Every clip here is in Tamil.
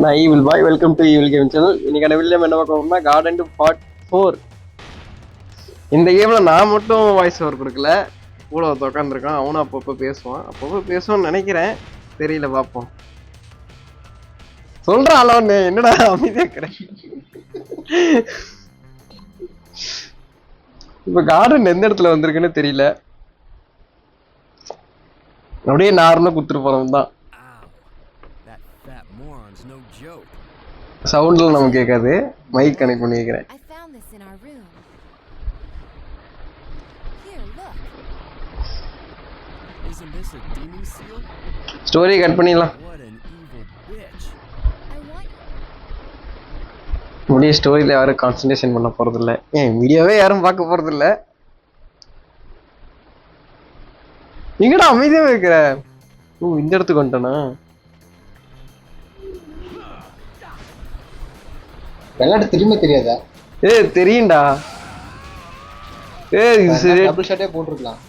நான் evil bye, welcome to evil game channel. இன்னைக்கான வீடியோ என்ன பார்க்க போறோம்னா கார்டன் பார்ட் 4. இந்த கேம்ல நான் மட்டும் வாய்ஸ் ஓவர் கொடுக்கல, கூட உட்காந்துருக்கான். அவனும் அப்பப்போ பேசுவான்னு நினைக்கிறேன், தெரியல, பார்ப்போம். சொல்றான் அளவுன்னு என்னடா அமைதியாக்குறேன். இப்ப கார்டன் எந்த இடத்துல வந்திருக்குன்னு தெரியல, அப்படியே நார்மலா குத்துட்டு போறோம் தான். சவுண்ட்ல நமக்கு கேட்காது, மைக் கனெக்ட் பண்ணி வைக்கிறேன். ஸ்டோரி கட் பண்ணிடலாம். முடிய ஸ்டோரியில யாரும் கான்சன்ட்ரேஷன் பண்ண போறது இல்ல, வீடியோவே யாரும் பார்க்க போறது இல்ல. எங்கடா அமைதியா வைக்கிற? இந்த இடத்துக்கு வந்துட்டனா? விளையாட திரும்ப தெரியாதா? தெரியும்டா. டபுள் ஷாட்டே போட்டுருக்கலாம்.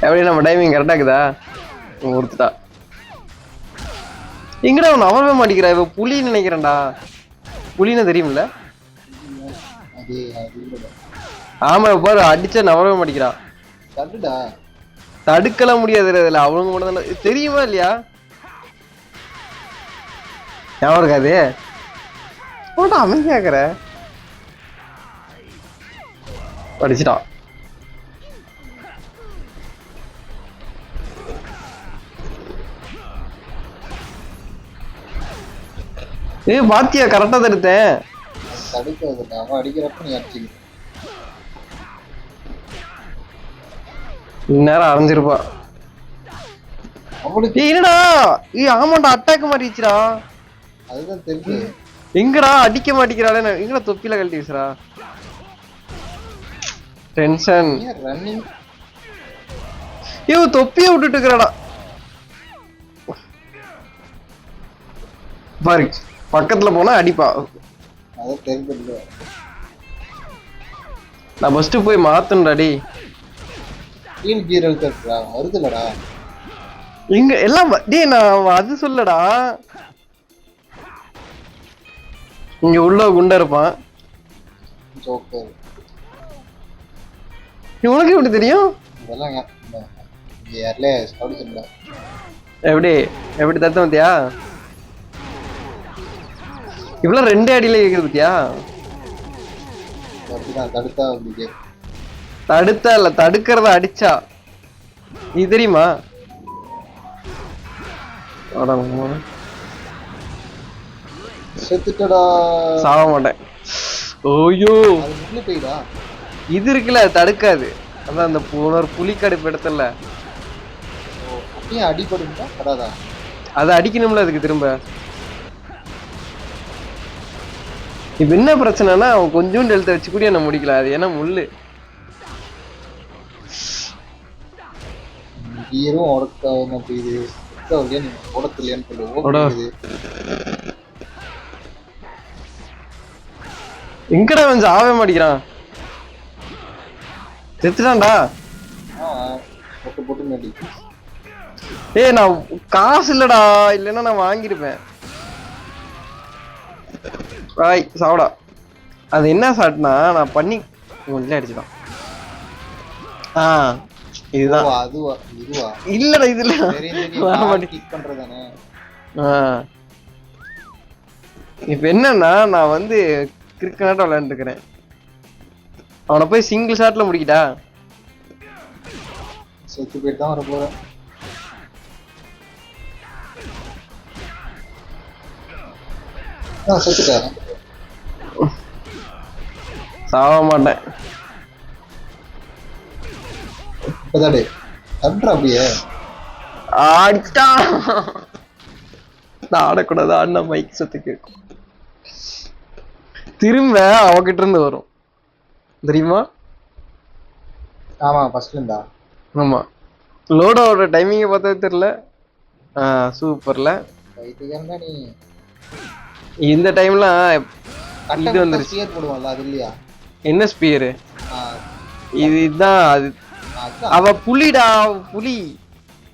எப்படி நம்ம டைமிங் கரெக்டா இருக்குதா? ஒருத்தா எங்கடா அவன் அவரவே மாட்டிக்கிறா. இவ புலின்னு நினைக்கிறேன்டா. புலின்னு தெரியும்ல? ஆமா, பாரு அடிச்சா நவரவே மாட்டிக்கிறா. தடுக்கலாம் முடியாது இதுல, அவங்க மட்டும் தான் தெரியுமா இல்லையா? ஞாபகம் இருக்காது. போட்டா அமைதியாக்குற. படிச்சுட்டான். பாத்தியா, கரெக்டா தடுத்தேன். இந்நேரம் அரைஞ்சிருப்பா. என்னடா ஆமாண்டா, அட்டாக் மாறிச்சுடா. அதுதான் தெரியுது. எங்கடா அடிக்க மாட்டேங்கிறாளே, எங்கடா தொப்பில கழட்டி வீசுறா. டென்ஷன். ரன்னிங். தொப்பிய விட்டுட்டு இருக்கிறாடா. பாரு, பக்கத்துல போனா அடிப்பா. அது தெரியுது. நான் ஃபர்ஸ்ட் போய் மாத்தணும்டாடி. டீம் கீர் எடுத்துறா வருதுலடா. இங்க எல்லாம் டேய், நான் அது சொல்லடா. இங்க உள்ள குண்டா இருப்பான். ஜோக்கர். உனக்கு எப்படி தெரியும்? இதெல்லாம் யார்ல ஸ்கவுட் பண்ணல. எப்படி தத்த மத்தியா? இவ்வளவு ரெண்டே அடியில கேக்குது பத்தியா? தடுத்தா அப்படி தடுத்தா இல்ல, தடுக்கிறத அடிச்சா. இது தெரியுமா? செத்துட்டடா. சாவ மாட்டேன். ஓய்யோ, இது இருக்குல்ல, தடுக்காது. அதான் அந்த புலிக்கடுப்பு இடத்துல அடிபடுதா, அதை அடிக்கணும்ல அதுக்கு திரும்ப. இப்ப என்ன பிரச்சனைனா, அவன் கொஞ்சோண்டு எழுத்த வச்சு கூட என்ன முடிக்கல. அது ஏன்னா முள்ளு. எங்கடா வந்து ஆவே மாட்டிக்கிறான். செத்துட்டான்டா. நான் காசு இல்லடா, இல்லைன்னா நான் வாங்கிருப்பேன். சாவடா. அது என்ன ஷாட்னா, நான் பண்ணி உள்ள அடிச்சிட்டான். இதுதான். இல்லடா, இதுல இப்ப என்னன்னா, நான் வந்து கிரிக்கெட் விளையாண்டு இருக்கிறேன். அவனை போய் சிங்கிள் ஷாட்ல முடிக்கிட்டா. செத்து போயிட்டு தான் வர போறேன். சாவ மாட்டேன். ஆடக்கூடாது, ஆடினா மைக் சத்து கேட்கும். திரும்ப அவகிட்ட இருந்து வரும் தெரியுமா? ஆமா, ஃபர்ஸ்ட்ல இருந்தா. ஆமா, லோடோட டைமிங்க பார்த்தா தெரியல. சூப்பர்ல. இந்த டைம்ல இது வந்துருச்சு. என்ன ஸ்பியர்? இதுதான் அது. அவ புலிடா, புலி.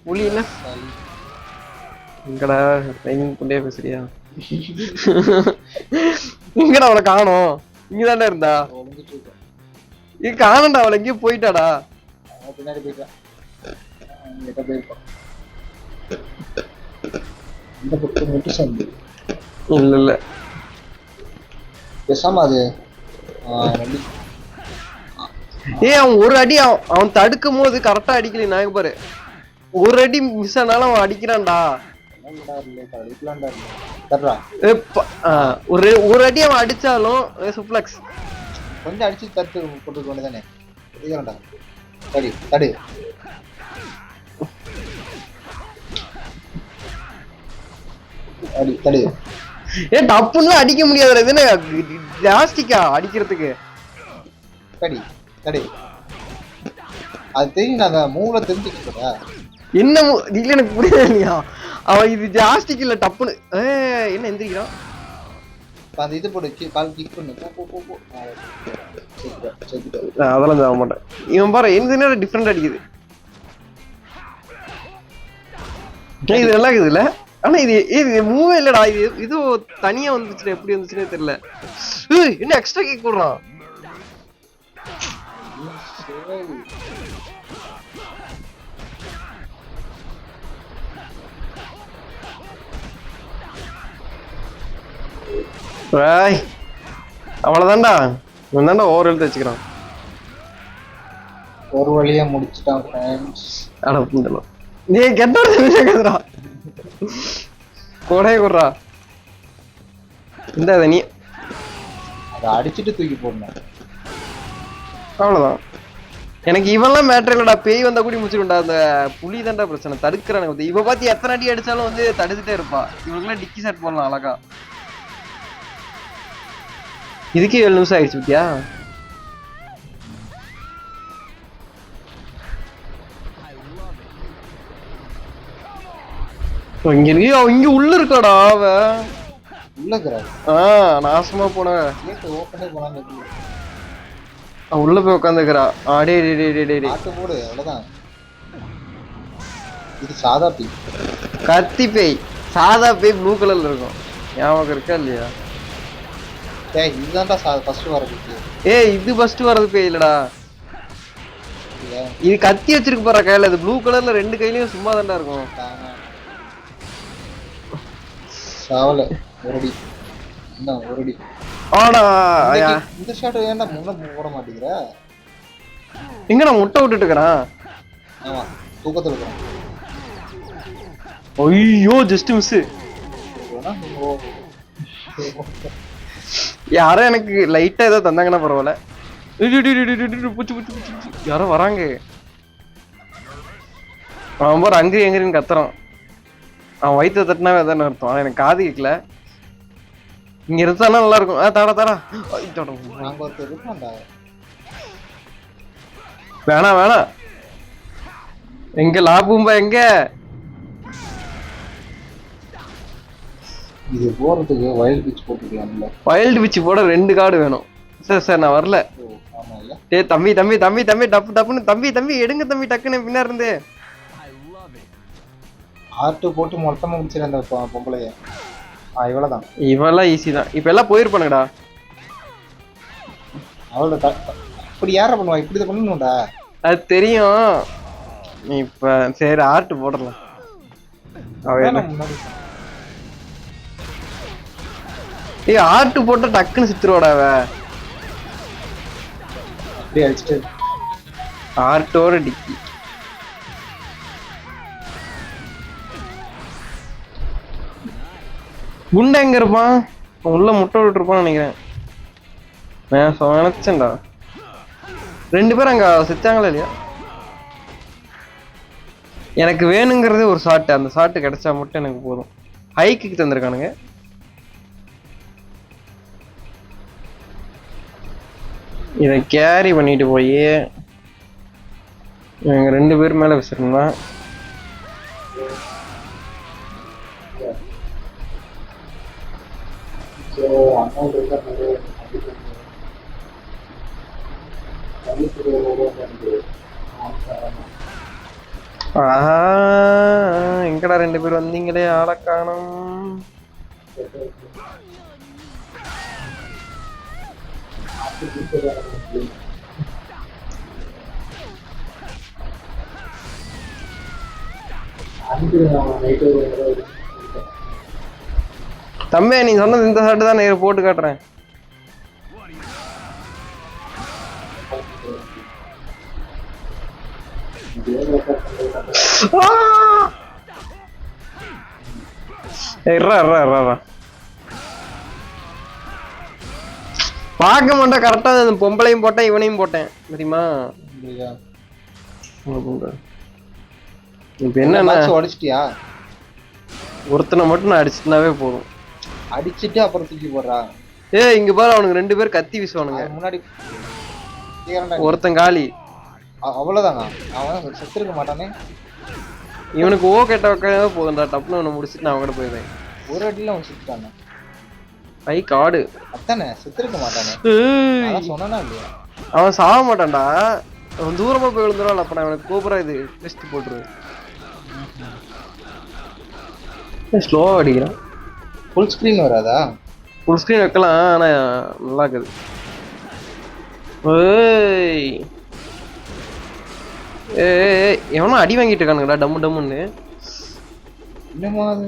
புலி என்ன எங்கடா டைமிங் கொண்டே பேசுறியா? எங்கடா அவளை காணோம்? இங்கதானே இருந்தா. ஒளிஞ்சிட்டு இருக்கேன். இங்க காணண்டா, அவளை எங்கேயும் போயிட்டாடா. அவன் பின்னாடி போயிட்டான். எங்கிட்ட போயிருப்பான். இந்த பக்கம் மட்டும் சந்து. இல்ல பேசாம அது வண்டி. அவன் ஒரு அடி அவன் தடுக்கும் போது கரெக்டா அடிக்கல. நான் பாரு ஒரு அடி மிஸ் ஆனாலும் அவன் அடிக்கிறான்டா. ஒரு அடி அவன் அடிச்சாலும் சுப்ளக்ஸ் கொஞ்சம் அடிச்சு தட்டு போட்டு வேண்டியதானே. தடி தடி அடி தடி. டப்புன்னு அடிக்க முடியாது. இது என்ன ஜாஸ்திக்கா அடிக்கிறதுக்கு? தடி தடி அது தெரியும். நாங்க மூளை தெரிஞ்சுக்கிட்டா என்ன இல்ல எனக்கு புரியல இல்லையா. அவன் இது ஜாஸ்திக்கு இல்ல டப்புன்னு என்ன எந்திரிக்கிறான். அந்த இது போட்டு கால் கிக் பண்ணு. அதெல்லாம் தர மாட்டேன். இவன் பாரு எந்த நேரம் டிஃப்ரெண்ட் அடிக்குது. இது நல்லா இருக்குது இல்ல. ஆனா இது மூவே இல்லடா. இது தனியா வந்துச்சு. எப்படி வந்துச்சுன்னே தெரியல. என்ன எக்ஸ்ட்ரா கிக் போடுறான். அவ்வளவுதான்டா. இவன் தான்டா ஓவர் எழுத்து வச்சுக்கிறான். ஒரு வழியா முடிச்சுட்டான் ஃப்ரெண்ட்ஸ். அட புண்டலாம். நீ கெட்டடா கொடை குடுறா. இந்த நீ அதை அடிச்சுட்டு தூக்கி போடணும். அவ்வளவுதான். எனக்கு இவெல்லாம் மேட்டர் இல்லடா. பேய் வந்தா கூட முடிச்சுடும்டா. அந்த புலி தான்டா பிரச்சனை. தடுக்கிறானுங்க. இவ பார்த்து எத்தனை அடி அடிச்சாலும் வந்து தடுத்துட்டே இருப்பா. இவனுக்குலாம் டிக்கி ஷாட் போடலாம் அழகா. இதுக்கே 7 நிமிஷம் ஆயிடுச்சு பத்தியா. இங்க இருக்கு. இங்க உள்ள இருக்காடா அவ. உள்ள இருக்கிறாரு. நாசமா போன ஓப்பனே போனாங்க. உள்ள போய் உட்காந்துக்கிறா. டே ஆட்டு போடு. அவ்வளவுதான். இது சாதா பேய். கத்தி பேய். சாதா பேய் ப்ளூ கலர்ல இருக்கும். ஞாபகம் இருக்கா இல்லையா? இதுதான்டா ஃபர்ஸ்ட் வரது. இது ஃபர்ஸ்ட் வரது பேய் இல்லடா. இது கத்தி வச்சிருக்கு பாரு கையில. இது ப்ளூ கலர்ல 2 கையிலயும் சும்மா தான்டா இருக்கும். சாவல ஒரடி. என்ன ஒரடி. ஆடா இந்த ஷாட் ஏன்டா முன்ன போட மாட்டீங்கற? எங்க நான் முட்டை விட்டுட்டு இருக்கறேன். ஆமா தூக்கத்துல இருக்கேன். ஐயோ ஜஸ்ட் மிஸ். யாரோ எனக்கு லைட்டா ஏதோ தந்தாங்கன்னா பரவாயில்ல. யாரோ வராங்க. அவன் பாரு அங்கே எங்கன்னு கத்துறான். அவன் வயிற்று தட்டினாவே அதானே அர்த்தம். ஆனா எனக்கு காது கேட்கல. இங்க இருந்தாலும் நல்லா இருக்கும். தாடா தாடா. வேணாம் வேணாம். எங்க லாபும்பா எங்க? இது போறதுக்கு வைல்ட் பிட்ச் போட்டுக்கலாம்ல. வைல்ட் பிட்ச் போட 2 கார்டு வேணும். சார் நான் வரல. ஆமால. டேய் தம்பி தம்பி தம்பி தம்பி டப்புன்னு தம்பி எடுங்க தம்பி டக்குன்னு பின்னாடி இருந்து. ஆர்ட் போட்டு மொத்தமா முடிச்சிர அந்த பொம்பளைய. இவளதான். இவெல்லாம் ஈஸி தான். இப்ப எல்லாம் போயிருப்பானுங்கடா. அவளோட இப்படி யார பண்ணுவா? இப்படி தான் பண்ணணும்டா. அது தெரியும். இப்ப சரி ஆர்ட் போடலாம். ஆர்ட் போட்டா டக்குன்னு சித்துருவாடா அவ. அப்படியே அடிச்சிட்டு ஆர்ட்டோட டிக்கி. குண்டா எங்க இருப்பான்? உள்ள முட்டை விட்டு இருப்பான்னு நினைக்கிறேன். நான் நினைச்சேன்டா. 2 பேரும் அங்க செத்தாங்களா இல்லையா? எனக்கு வேணுங்கிறதே ஒரு ஷாட். அந்த ஷாட் கிடைச்சா மட்டும் எனக்கு போதும். ஹைக்கு தந்திருக்கானுங்க. இதை கேரி பண்ணிட்டு போய் இவங்க 2 பேர் மேல விசிறணும். எங்கடா 2 பேர் வந்தீங்களே ஆளை காணோம். தம்பி நீ சொன்னது இந்த ஷர்ட் தான் நான் போட்டு காட்டுறேன். பார்க்க மாட்டேன் கரெக்டா பொம்பளையும் போட்டேன் இவனையும் போட்டேன் தெரியுமா. இப்ப என்ன உடைச்சிட்டியா? ஒருத்தனை மட்டும் நான் அடிச்சுட்டாவே போதும். அடிச்சுட்டு அப்புறம் தூக்கி போடுறா. இங்க பாரு அவனுக்கு 2 பேர் கத்தி வீசுவானுங்க. முன்னாடி ஒருத்தன் காலி. அவ்வளவுதானா? அவன் செத்துருக்க மாட்டானே. இவனுக்கு ஓ கேட்ட வைக்கவே போதும்டா. டப்புன்னு அவனை முடிச்சுட்டு நான் கூட போயிடுவேன். ஒரு அடியில அவன் செத்துட்டானே. ஐ காடு அத்தானே செத்துருக்க மாட்டானே. சொன்னா இல்லையா அவன் சாக மாட்டான்டா. அவன் தூரமா போய் விழுந்துருவான். அப்ப நான் அவனுக்கு கோபுரா இது டெஸ்ட் போட்டுருவேன். ஸ்லோவா அடிக்கிறான். ஃபுல் ஸ்கிரீன் வராதா? ஃபுல் ஸ்கிரீன் வைக்கலாம் ஆனா நல்லா இருக்குது. எவனோ அடி வாங்கிட்டு இருக்கானுங்கடா டம்மு டம்முன்னு. என்னமா அது?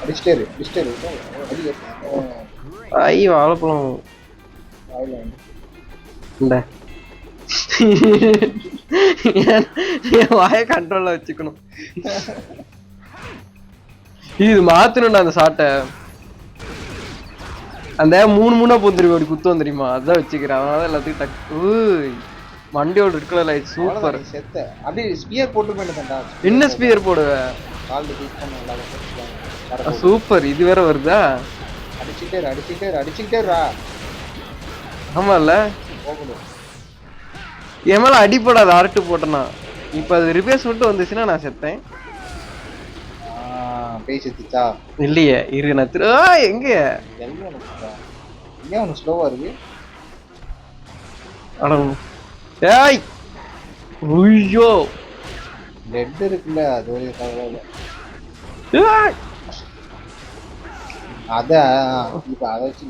அடிச்சிட்டே ஐ வாழைப்பழம் இந்த என் வாயை கண்ட்ரோல்ல வச்சுக்கணும். இது மாத்தணும்டா அந்த சாட்டை. அந்த 3 போந்துருவி அப்படி குத்து வந்துருமா அதான் வச்சுக்கிறேன். அதனால எல்லாத்துக்கும் டக்கு மண்டியோட இருக்கல சூப்பர். அப்படியே ஸ்பியர் போட்டு போயிட்டேன்டா. என்ன ஸ்பியர் போடுவ? சூப்பர். இது வேற வருதா? அடிச்சுட்டே ஆமால என் மேல அடிப்படாது அரட்டு போட்டனா. இப்ப அது ரிவேர்ஸ் மட்டும் வந்துச்சுன்னா நான் செத்தேன். பேசிச்சா இல்லையே இரு நான் எங்க உனக்கு ஸ்லோவா இருக்கு. ஏய் ஐயோ லெட் இருக்குல்ல அது ஒரு கவலை. அதான் இப்ப அதை வச்சு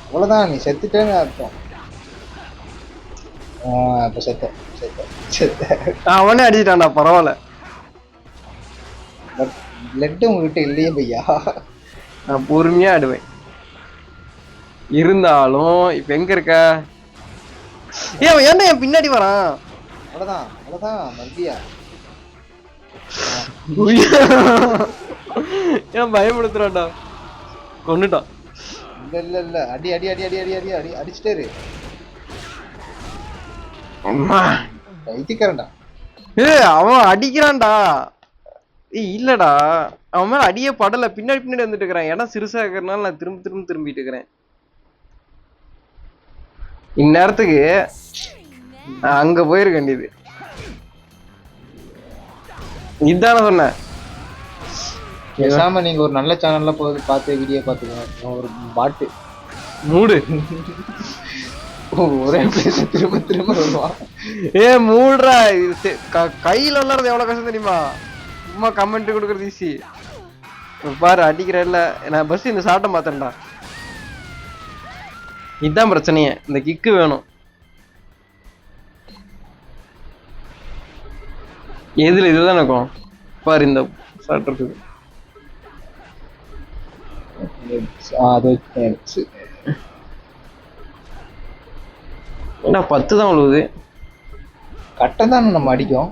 அவ்வளவுதான். நீ செத்துட்டேன்னு அர்த்தம். இப்ப செத்த அவனே அடிச்சிட்டான்டா. பரவாயில்ல. லெட் உங்ககிட்ட இல்லையே பையா. நான் பொறுமையா ஆடுவேன். இருந்தாலும் இப்ப எங்க இருக்க? ஏன்டா என் பின்னாடி வரான்? அவ்வளவுதான் மத்தியா. ஏன் பயப்படுத்துறான்டா? கொன்னுட்டான். இல்ல அடி அடிச்சிட்டே இரு. வைத்திக்கிறேன்டா. அவன் அடிக்கிறான்டா. இல்லடா அவன் மேல அடியே படல. பின்னாடி வந்துட்டு இருக்கிறான். இடம் சிறுசா இருக்கிறதுனால நான் திரும்பிட்டு இருக்கிறேன். இந்நேரத்துக்கு அங்க போயிருக்க வேண்டியது. இதான சொன்னேன். பேசாம நீங்க ஒரு நல்ல சேனல்ல போய் பார்த்து வீடியோ பாத்துக்கோங்க. ஒரு பாட்டு மூடு. ஒரே பிளேஸ் திரும்ப வருவான். மூடுறா. கையில விளாடுறது எவ்வளவு கஷ்டம் தெரியுமா? சும்மா கமெண்ட் கொடுக்கறது ஈஸி. பாரு அடிக்கிறல்ல. நான் பஸ் இந்த சாட்டை மாத்தேன்டா. இதுதான் பிரச்சனையே. இந்த கிக்கு வேணும். எதுல இதுதான் இருக்கும் பாரு. இந்த சாட் இருக்குது. என்ன 10 தான் உழுவுது. கட்டம் தானே நம்ம அடிக்கும்.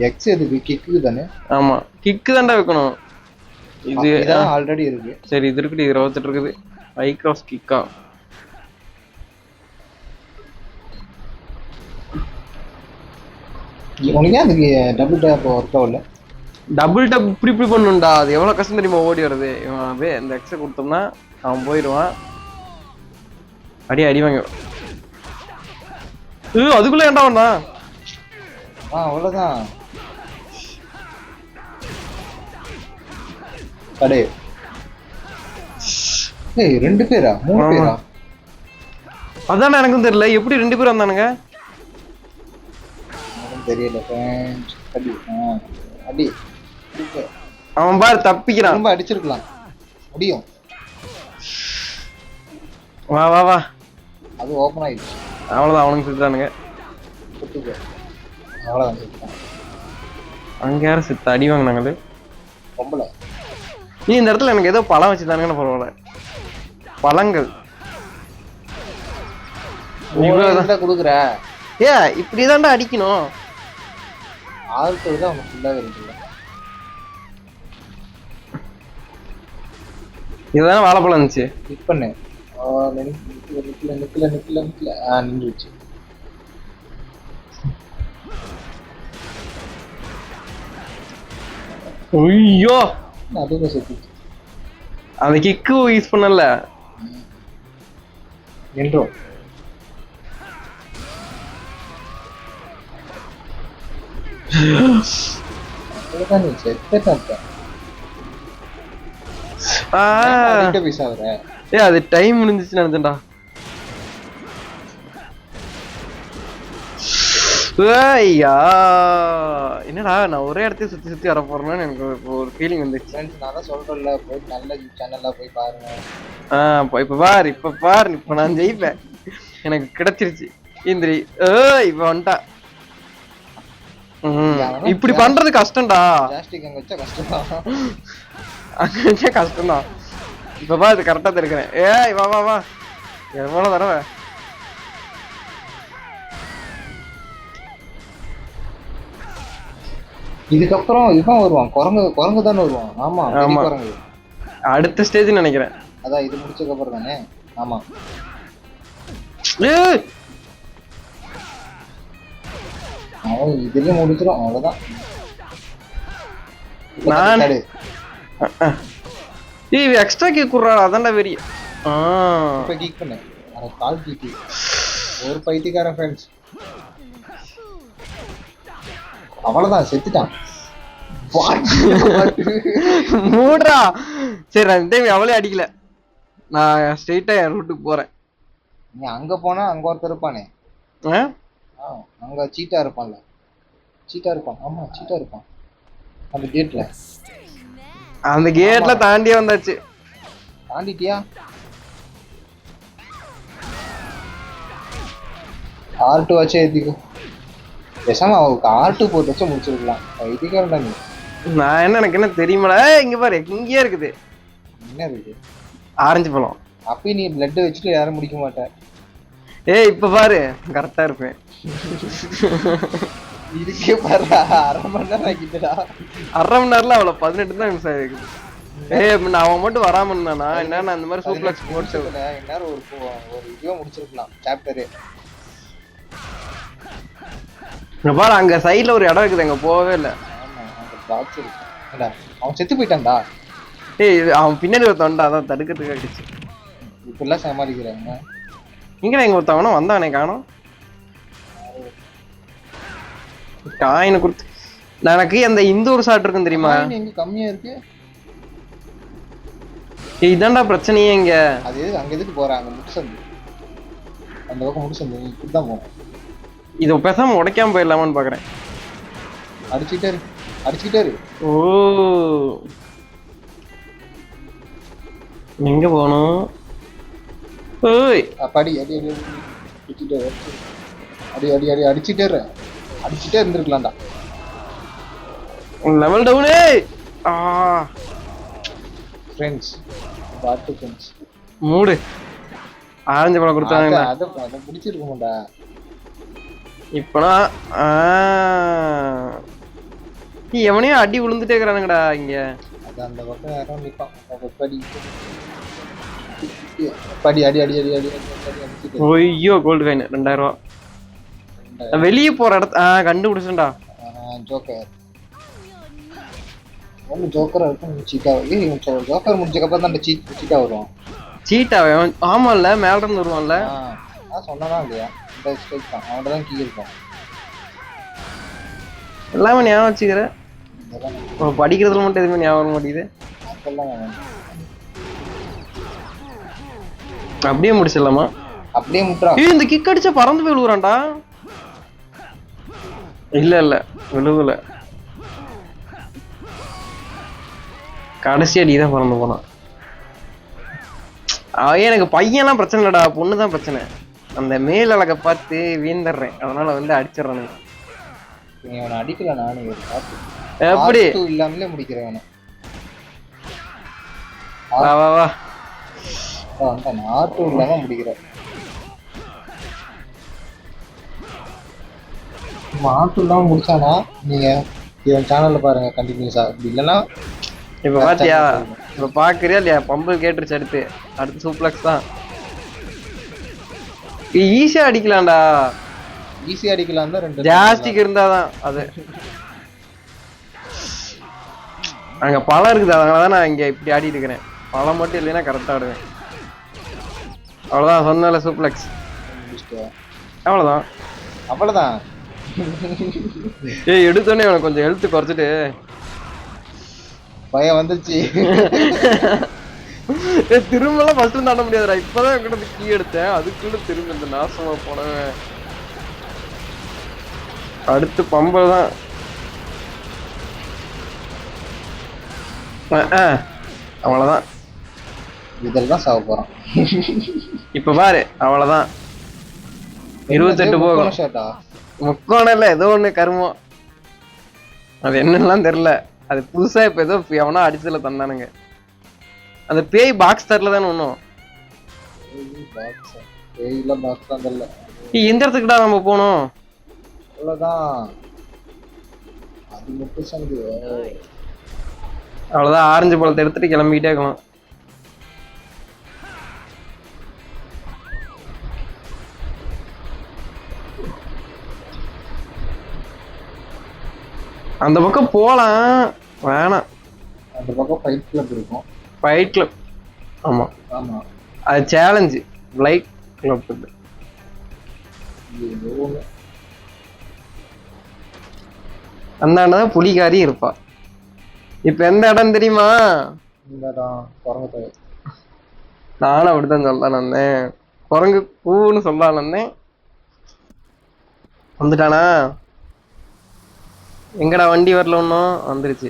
எக்ஸ் எதுக்கு? கிக்கு தானே. ஆமா கிக்கு தான்டா வைக்கணும். இது ஆல்ரெடி இருக்கு. சரி இது இருக்குது. 28 இருக்குது. ஹை கிராஸ் கிக்கா. உனக்கு அதுக்கு டபுள் டேப் ஒர்க் ஆகல. டபுள் டேப் இப்படி பண்ணுண்டா. அது எவ்வளவு கஷ்டம் தெரியுமா ஓடி வருது. இவன் இந்த எக்ஸை கொடுத்தோம்னா அவன் போயிடுவான். அடி வாங்க. அதுக்குள்ள ஏன்டா வந்தா? அவ்வளவுதான். கடே 2 பேரா 3 பேரா? அதானே எனக்கும் தெரியல. எப்படி 2 பேர் வந்தானுங்க? தெரியல friends. அடி அடி சூப்பர். அவன் பாரு தப்பிக்கிறான். ரொம்ப அடிச்சிருக்கலாம் முடியும். வா வா வா. அது ஓபன் ஆயிடுச்சு. அவ்வளவுதான் அவனுக்கு சுத்தானுங்க. அவ்வளவுதான் சுத்தான். அங்க யாரும் சுத்த அடி வாங்கினாங்களே பொம்பளை. நீ இந்த இடத்துல எனக்கு ஏதோ பழம் வச்சுதானுங்கன்னு பரவாயில்ல. பழங்கள் இவ்வளவுதான் குடுக்குற. ஏ இப்படிதான்டா அடிக்கணும். ஆறுக்கு தான் அவனுக்கு ஃபுல்லாக இருக்குல்ல. இதுதானே வாழைப்பழம் இருந்துச்சு. கிளிக் பண்ணு. நிக்கல. நின்றுச்சு. ஐயோ அதுவும் செத்து. அந்த கிக்கு யூஸ் பண்ணல. நின்றோம். நீ செத்த ஏ அது டைம் முடிஞ்சிச்சு நினைச்சேன்டா. ஐயா என்னடா நான் ஒரே இடத்தையும் சுத்தி சுத்தி வர போறேன்னு எனக்கு ஒரு ஃபீலிங் வந்துச்சு. நான் தான் சொல்றேன்ல போய் நல்ல சேனல்ல போய் பாருங்க. இப்ப பாரு இப்ப நான் ஜெயிப்பேன். எனக்கு கிடைச்சிருச்சு இந்திரி. இப்ப வந்துட்டா. இப்படி பண்றது கஷ்டம்டா. அங்க வச்சா கஷ்டம்டா. அங்க வச்சா கஷ்டம்தான். இப்ப பா இது கரெக்டா தெரிக்கிறேன். ஏய் வா வா வா. எவ்வளவு தடவை இதுக்கப்புறம் இவன் வருவான். குரங்கு தானே வருவான். ஆமா குரங்கு அடுத்த ஸ்டேஜ் நினைக்கிறேன். அதான் இது முடிச்சதுக்கு அப்புறம் தானே. ஆமா அவன் இதுல முடிச்சிடும். அவ்வளவுதான். எக்ஸ்ட்ரா கேக் குடுறா. அதான்டா வெறி. இப்ப கிக் பண்ணு. அரை கால் கிக். ஒரு பைத்தியக்காரன் ஃப்ரெண்ட்ஸ். அவ்வளவுதான் செத்துட்டான். மூடுறா. சரி நான் இந்த டைம் அவளே அடிக்கல. நான் ஸ்ட்ரெயிட்டா என் ரூட்டுக்கு போறேன். நீ அங்க போனா அங்க ஒருத்தர் இருப்பானே. அங்க சீட்டா இருப்பான்ல. சீட்டா இருப்பான். ஆமா சீட்டா இருப்பான் அந்த கேட்ல. அந்த கேட்ல தாண்டியே வந்தாச்சு. தாண்டிட்டியா? R2 வச்சே ஏத்திக்கோ. பேசாம அவருக்கு R2 போட்டு வச்சு முடிச்சிருக்கலாம். இதுக்காரடா நீ. நான் எனக்கு என்ன தெரியுமாடா. இங்க பாரு இங்கேயே இருக்குது. என்ன இருக்கு? ஆரஞ்சு பழம். அப்பயும் நீ பிளட் வச்சுட்டு யாரும் முடிக்க மாட்ட. ஏய் இப்ப பாரு கரெக்டா இருப்பேன். இதுக்கே பாரு அரை மணி நேரம் ஆகிட்டடா. அரை மணி நேரம்ல அவ்வளோ 18 தான் நிமிஷம் ஆகிருக்கு. நான் அவன் மட்டும் வராம இருந்தானா என்ன அந்த மாதிரி சூப்ளெக்ஸ் போட்டு இந்நேரம் ஒரு இதுவா முடிச்சிருக்கலாம் சாப்டரு. பாரு அங்க சைட்ல ஒரு இடம் இருக்குது. அங்க போகவே இல்லை. அவன் செத்து போயிட்டான்டா. ஏய் அவன் பின்னாடி ஒருத்தவன்டா அதான் தடுக்கிறதுக்கு அடிச்சு. இப்பெல்லாம் சமாளிக்கிறாங்க. இங்க எங்க ஒருத்தவனும் வந்தானே காணோம். காயினை கொடுத்து எனக்கு அந்த இந்தூர் ஷாட் இருக்குன்னு தெரியுமா? எங்க கம்மியா இருக்கு. இதான்டா பிரச்சனையே இங்க. அது அங்க எதுக்கு போறாங்க? முட்டுசந்து அந்த பக்கம் முட்டுசந்து இப்படிதான் போகும். இதை பேசாம உடைக்காம போயிடலாமான்னு பாக்குறேன். அடிச்சுக்கிட்டே இரு. ஓ எங்க போனோம்? ஓய் அடி அடி அடி அடி அடி அடி அடிச்சுட்டே இருந்திருக்கலாம்டா. லெவல் டவுனே. ஃப்ரெண்ட்ஸ் பாட்டு ஃப்ரெண்ட்ஸ் மூடு. ஆரஞ்சு பழம் கொடுத்தாங்க. அத பிடிச்சிருக்கும்டா. இப்பனா நீ எவனையும் அடி விழுந்துட்டே இருக்கிறானுங்கடா இங்க. அது அந்த பக்கம் யாரும் நிப்பான். படி அடி அடி அடி அடி அடி. ஐயோ கோல்டு காயின் 2000 ரூபா. வெளியே போற இடத்த கண்டுபிடிச்சேன்டா. ஜோக்கர் ஒன்னு ஜோக்கரா இருக்கும். சீட்டா ஜோக்கர் முடிச்சக்கப்புறம் தான் சீட்டா வருவான். சீட்டா ஆமா இல்ல மேல இருந்து வருவான்ல. நான் சொன்னதான் இல்லையா இந்த ஸ்டேஜ் தான். அவன்கிட்ட தான் கீ இருக்கும். எல்லாமே ஞாபகம் வச்சுக்கிற. படிக்கிறதுல மட்டும் எதுவுமே ஞாபகம் வர மாட்டேங்குது. அப்படியே முடிச்சிடலாமா? அப்படியே முட்டுறான். இந்த கிக் அடிச்சா பறந்து போய் விழுகுறான்டா. இல்ல விழுவல. கடைசி அடி தான் பறந்து போனான். எனக்கு பையன்லாம் பிரச்சனை இல்லடா, பொண்ணுதான் பிரச்சனை. அந்த மேல் அழகை பார்த்து வீந்துடுறேன், அதனால வந்து அடிச்சிடறேன். நீ அவனை அடிக்கல, நானே எப்படி இல்லாமலே முடிக்கிறேன். வா வா வா ஆர்ட் இல்லாம முடிக்கிறேன். ஆர்ட் இல்லாம முடிச்சானா நீங்க இவன் சேனல்ல பாருங்க கண்டினியூஸா. அப்படி இல்லைன்னா இப்ப பாத்தியா, இப்ப பாக்குறியா இல்லையா? பம்பல் கேட்டுருச்சு. அடுத்து சூப்ளெக்ஸ் தான். ஈஸியா அடிக்கலாம்டா. ஈஸியா அடிக்கலாம் தான், ரெண்டு ஜாஸ்திக்கு இருந்தாதான் அது. அங்க பழம் இருக்குது, அதனாலதான் நான் இங்க இப்படி ஆடிட்டு இருக்கிறேன். பழம் மட்டும் இல்லைன்னா கரெக்டா ஆடுவேன். அவ்வளவுதான், சொன்னால சூப்ளெக்ஸ். அவ்வளவுதான் அவ்வளவுதான். ஏய், எடுத்தோடனே உனக்கு கொஞ்சம் ஹெல்த் குறைச்சிட்டு பயம் வந்துச்சு. திரும்பலாம் ஃபர்ஸ்ட் தாண்ட முடியாதுடா. இப்பதான் என்கிட்ட கீ எடுத்தேன், அதுக்குள்ள திரும்ப இந்த நாசமா போனவன். அடுத்து பம்பல் தான். அவ்வளவுதான், இதெல்லாம் சாவ போறான். இப்ப பாரு, அவ்வளவுதான். 28 போகும். முக்கோணம் இல்ல, ஏதோ ஒண்ணு கருமம். அது என்னெல்லாம் தெரியல. அது புதுசா இப்ப ஏதோ எவனா அடிச்சதுல தந்தானுங்க. அந்த பேய் பாக்ஸ் தரல தானே ஒன்னும். எந்த இடத்துக்குடா நம்ம போனோம்? அவ்வளவுதான், ஆரஞ்சு பழத்தை எடுத்துட்டு கிளம்பிக்கிட்டே இருக்கலாம். அந்த பக்கம் போலாம், வேணாம். அந்த பக்கம் ஃபைட் கிளப் இருக்கும். ஃபைட் கிளப், ஆமா ஆமா, அது சேலஞ்ச். லைட் கிளப் அந்த புலிகாரி இருப்பா. இப்ப எந்த இடம் தெரியுமா? இந்த இடம் குரங்கு. நானும் அப்படித்தான் சொல்லலாம் வந்தேன். குரங்கு பூன்னு சொல்லலாம் வந்தேன். வந்துட்டானா? எங்கடா வண்டி வரல? ஒன்னும் வந்துருச்சு.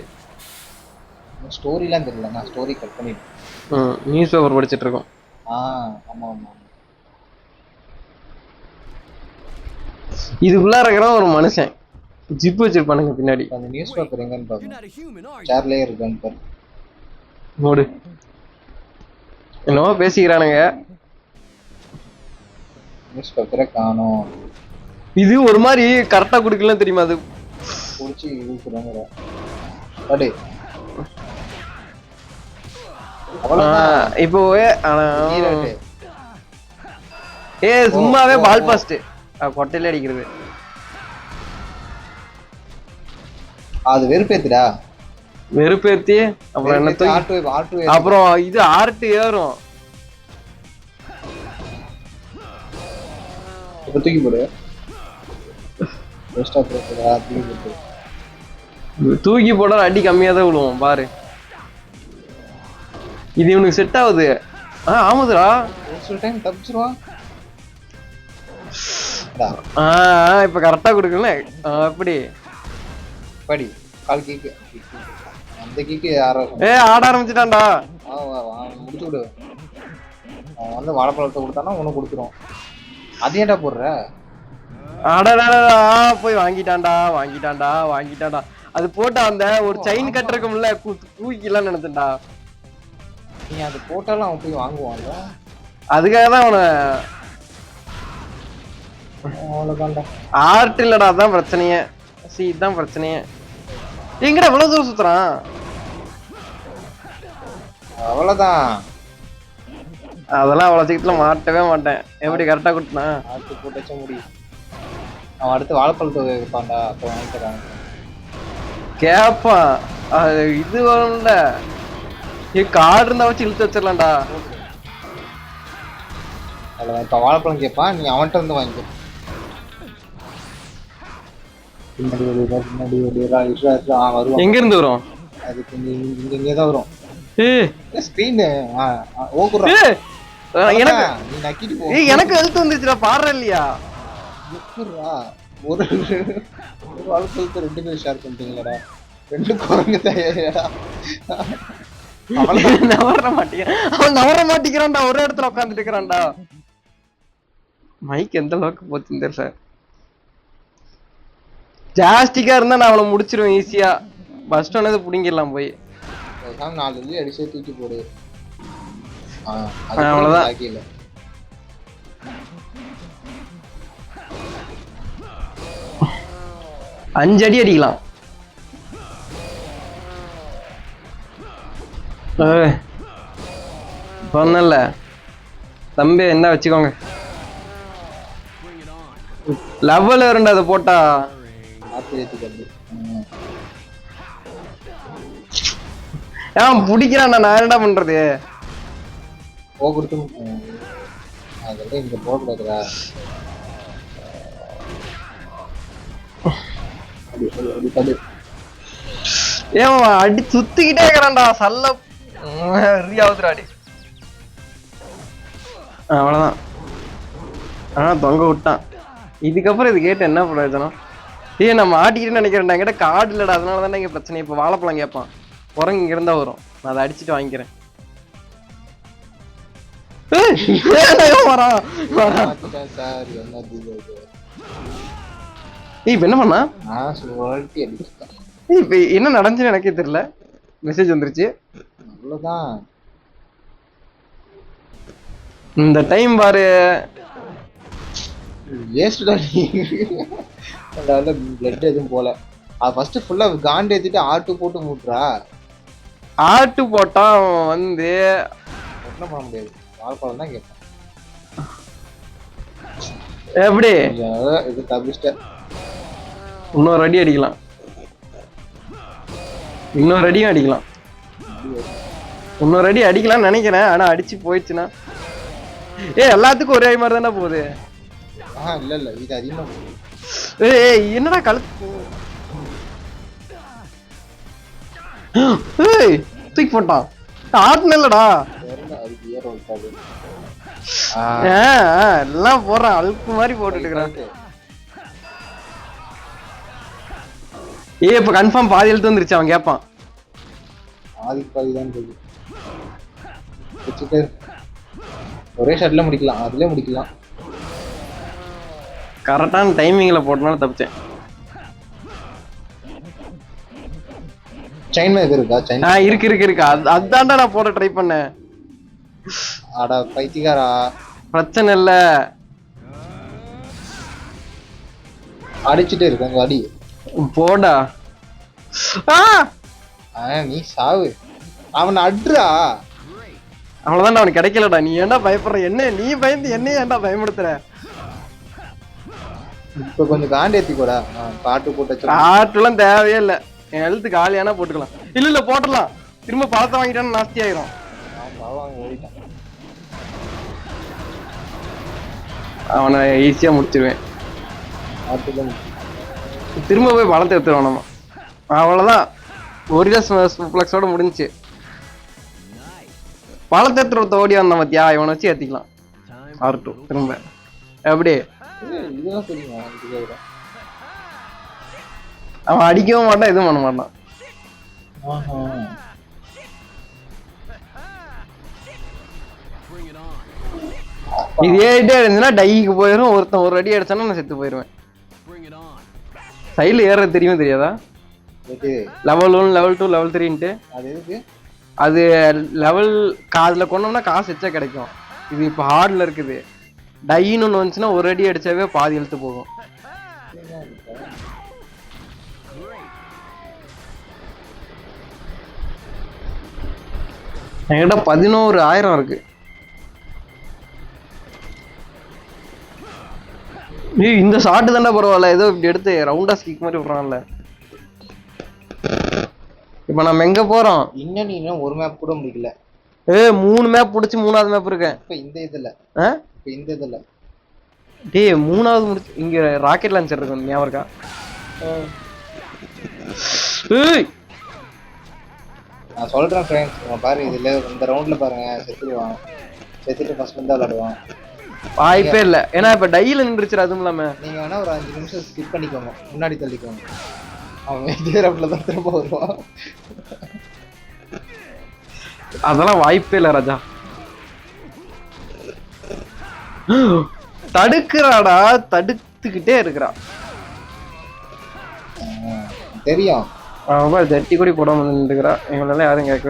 ஸ்டோரிலாம் தெரியல, நான் ஸ்டோரி கட் பண்ணிட்டேன். நியூஸ் பேப்பர் படிச்சிட்டு இருக்கோம். ஆமா ஆமா. இதுக்குள்ள இருக்கிற ஒரு மனுஷன் ஜிப் வச்சிருப்பானுங்க பின்னாடி. அந்த நியூஸ் பேப்பர் எங்கன்னு பாருங்க. சேர்லயே இருக்கான்னு பாரு. மூடு. என்னவோ பேசிக்கிறானுங்க. நியூஸ் பேப்பரை காணோம். இது ஒரு மாதிரி கரெக்டா குடுக்கலாம் தெரியுமா? அது குடிச்சு இழுக்குறாங்க. அடே இப்போ சும்மாவே பால் பாஸ்ட் கொட்டையில அடிக்கிறது. அது வெறுப்பேத்துடா. வெறுப்பேத்தி அப்புறம் என்ன? அப்புறம் இது ஆர்ட் ஏறும். தூக்கி போடு. தூக்கி போட அடி கம்மியா தான் விழுவோம் பாரு. இது இவனுக்கு செட் ஆகுது. ஆமாதுடா, தப்பிச்சிருவான். இப்ப கரெக்டா கொடுக்கல. எப்படி படி கால் கீக்கு அந்த கீக்கு ஆட ஆரம்பிச்சிட்டான்டா. முடிச்சு விடு. அவன் வந்து வாழைப்பழத்தை கொடுத்தானா உனக்கு கொடுத்துரும். அது ஏன்டா போடுற? போய் வாங்கிட்டான்டா. அது போட்டா அந்த ஒரு செயின் கட்டுறக்கும்ல, தூக்கிலாம் நினைச்சேன்டா. நீ அது போட்டாலும் அவன் போய் வாங்குவான்ல, அதுக்காக தான் அவனை. அவ்வளவுதான்டா. ஆர்ட் இல்லடா, அதான் பிரச்சனையே. இதுதான் பிரச்சனையே. எங்கடா இவ்வளவு தூரம் சுத்துறான்? அவ்வளவுதான். அதெல்லாம் அவ்வளவு சீக்கிரத்துல மாட்டவே மாட்டேன். எப்படி கரெக்டா கொடுத்தனா? ஆர்ட் போட்டு வச்ச முடி. அவன் அடுத்து வாழைப்பழத்தை வைப்பான்டா, அப்போ வாங்கிக்கிறான். கேப்பான். இது வரும்ல, கார்டு இருந்தா வச்சு இழுத்து வச்சிடலாம்டா. அதில் இப்போ வாழைப்பழம் கேட்பான், நீ அவன்கிட்ட இருந்து வாங்கிக்க. பின்னாடி வருவான். எங்க இருந்து வரும்? அது இங்கே தான் வரும். ஸ்கிரீன் எனக்கு எழுத்து வந்துச்சுடா, பாடுற இல்லையா? ஒரு ஒரு வாழ்க்கை 2 பேர் ஷேர் பண்ணிட்டீங்களடா. 2 குரங்கு தயாரிடா. அவன் நவர மாட்டேங்கிறான்டா, ஒரு இடத்துல உட்காந்துட்டு இருக்கிறான்டா. மைக் எந்த அளவுக்கு போச்சுன்னு தெரியல. ஜாஸ்திக்கா இருந்தா நான் அவளை முடிச்சிருவேன் ஈஸியா. பஸ் ஸ்டாண்ட் புடிங்கிடலாம் போய். 4 வெள்ளி அடிச்சே தூக்கி போடு. அவ்வளவுதான். 5 அடி அடிக்கலாம். சொன்னல தம்பி, என்ன வச்சுக்கோங்க. லெவல் 2 அதை போட்டா ஏன் பிடிக்கிறான்டா, நான் என்னடா பண்றது? கொடுத்து அதெல்லாம் இங்க போகக்கூடாதுடா. ஏன் அடி சுத்திக்கிட்டே இருக்கிறான்டா சல்ல ஆகுதுடாடி. அவ்வளவுதான். ஆனா தொங்க விட்டான். இதுக்கப்புறம் இது கேட்டு என்ன பிரயோஜனம்? நம்ம ஆட்டிக்கிட்டு நினைக்கிறேன்டா, என்கிட்ட கார்டு இல்லடா, அதனால தானே இங்க பிரச்சனை. இப்ப வாழைப்பழம் கேட்பான், குரங்கு இங்க இருந்தா வரும், நான் அதை அடிச்சுட்டு வாங்கிக்கிறேன். இப்ப என்ன பண்ணா? இப்ப என்ன நடந்துச்சுன்னு எனக்கே தெரியல. மெசேஜ் வந்துருச்சு, அவ்வளவுதான். இந்த டைம் பாரு வேஸ்ட்டா. பிளட் எதுவும் போல. அது ஃபர்ஸ்ட் ஃபுல்லா காண்ட் ஏத்திட்டு ஆட்டு போட்டு மூட்றா. ஆட்டு போட்டா வந்து என்ன பண்ண முடியாது, வாழைப்பழம் தான் கேட்பான். எப்படி இது தப்பிச்சிட்ட. இன்னொரு அடி அடிக்கலாம், இன்னொரு அடியும் அடிக்கலாம், இன்னொரு அடி அடிக்கலாம்னு நினைக்கிறேன். ஆனா அடிச்சு போயிடுச்சுன்னா எல்லாத்துக்கும் ஒரே மாதிரி தானே போகுது. இல்ல இல்ல, இது அதிகமா. என்னடா கழுத்து தூக்கி போட்டான். ஆட்டுன இல்லடா, எல்லாம் போடுறான், அழுக்கு மாதிரி போட்டுட்டு இருக்கிறான். இப்ப கன்ஃபார்ம் பாதி எழுத்து வந்துருச்சு. அவன் கேட்பான், பாதி தான் ஒரே ஷாட்ல முடிக்கலாம், அதுலயே முடிக்கலாம். கரெக்டான டைமிங்ல போட்டனால தப்பிச்சேன். செயின் மேக் இருக்கா? செயின் இருக்கு இருக்கு இருக்கு. அதான்டா நான் போட ட்ரை பண்ணேன். அட பைத்தியக்காரா, பிரச்சனை இல்ல, அடிச்சிட்டே இருக்காங்க. அடி போடா. நீ சாவு, அவனை அட்றா. அவ்வளவுதான், அவனுக்கு கிடைக்கலடா. நீ ஏன்டா பயப்படுற? என்ன நீ பயந்து என்ன ஏன்டா பயமுடுத்துற? இப்ப கொஞ்சம் காண்டேத்தி கூட பாட்டு போட்டு. ஆட்டுலாம் தேவையே இல்ல, என் எழுத்து காலியானா போட்டுக்கலாம். இல்ல இல்ல போட்டுடலாம், திரும்ப பழத்தை வாங்கிட்டான்னு நாஸ்தி ஆயிரும். அவனை ஈஸியா முடிச்சிருவேன். திரும்ப போய் பழத்தை எடுத்துருவான் நம்ம. அவ்வளவுதான், ஒரே சூப்ளெக்ஸோட முடிஞ்சுச்சு. பழத்தை எடுத்துட்டு ஓடி வந்தான் மத்தியா, இவனை வச்சு ஏத்திக்கலாம். R2 திரும்ப எப்படி? அவன் அடிக்கவும் மாட்டான், எதுவும் பண்ண மாட்டான். இது ஏறிட்டே இருந்துச்சுன்னா டைக்கு போயிடும். ஒருத்தன் ஒரு அடி அடிச்சானா நான் செத்து போயிருவேன். சைடுல ஏறது தெரியுமே தெரியாதா? லெவல் 1 லெவல் 2 லெவல் 3ன்ட்டு அது லெவல் அதுல கொண்டோம்னா காசு எச்சா கிடைக்கும். இது இப்ப ஹார்ட்ல இருக்குது. டைன்னு ஒன்று வந்துச்சுன்னா ஒரு அடி அடிச்சாவே பாதி எழுத்து போகும். என்கிட்ட 11,000 இருக்கு. இந்த ஷாட்டு தானே பரவாயில்ல, ஏதோ இப்படி எடுத்து ரவுண்டா ஸ்கிக் மாதிரி விடுறான்ல. இப்ப நம்ம எங்க போறோம்? இன்னும் நீ ஒரு மேப் கூட முடிக்கல. 3 மேப் முடிச்சு 3வது மேப் இருக்கேன். இப்ப இந்த இதுல டேய் 3வது முடிச்சு இங்க ராக்கெட் லான்ச்சர் இருக்கு, ஞாபகம் இருக்கா? நான் சொல்றேன் ஃப்ரெண்ட்ஸ், பாரு இதுல இந்த ரவுண்ட்ல பாருங்க செத்துடுவான். செத்துட்டு ஃபர்ஸ்ட் வந்து விளையாடுவான். வாய்ப்பே இல்ல, ஏன்னா இப்ப டைல நின்றுச்சு. அதுவும் இல்லாம நீங்க வேணா ஒரு 5 நிமிஷம் ஸ்கிப் பண்ணிக்கோங்க, முன்னாடி தள்ளிக்கோங்க. அவன் இதே ரவுண்ட்ல தான் திரும்ப வருவான். அதெல்லாம் வாய்ப்பே இல்ல ராஜா. தடுக்கிறாடா, தடுத்துக்கிட்டே இருக்கிறா. தெரியும் அவன் ஜட்டி கூட போடாம நின்றுக்கிறா. எங்களெல்லாம் யாரும் கேட்க.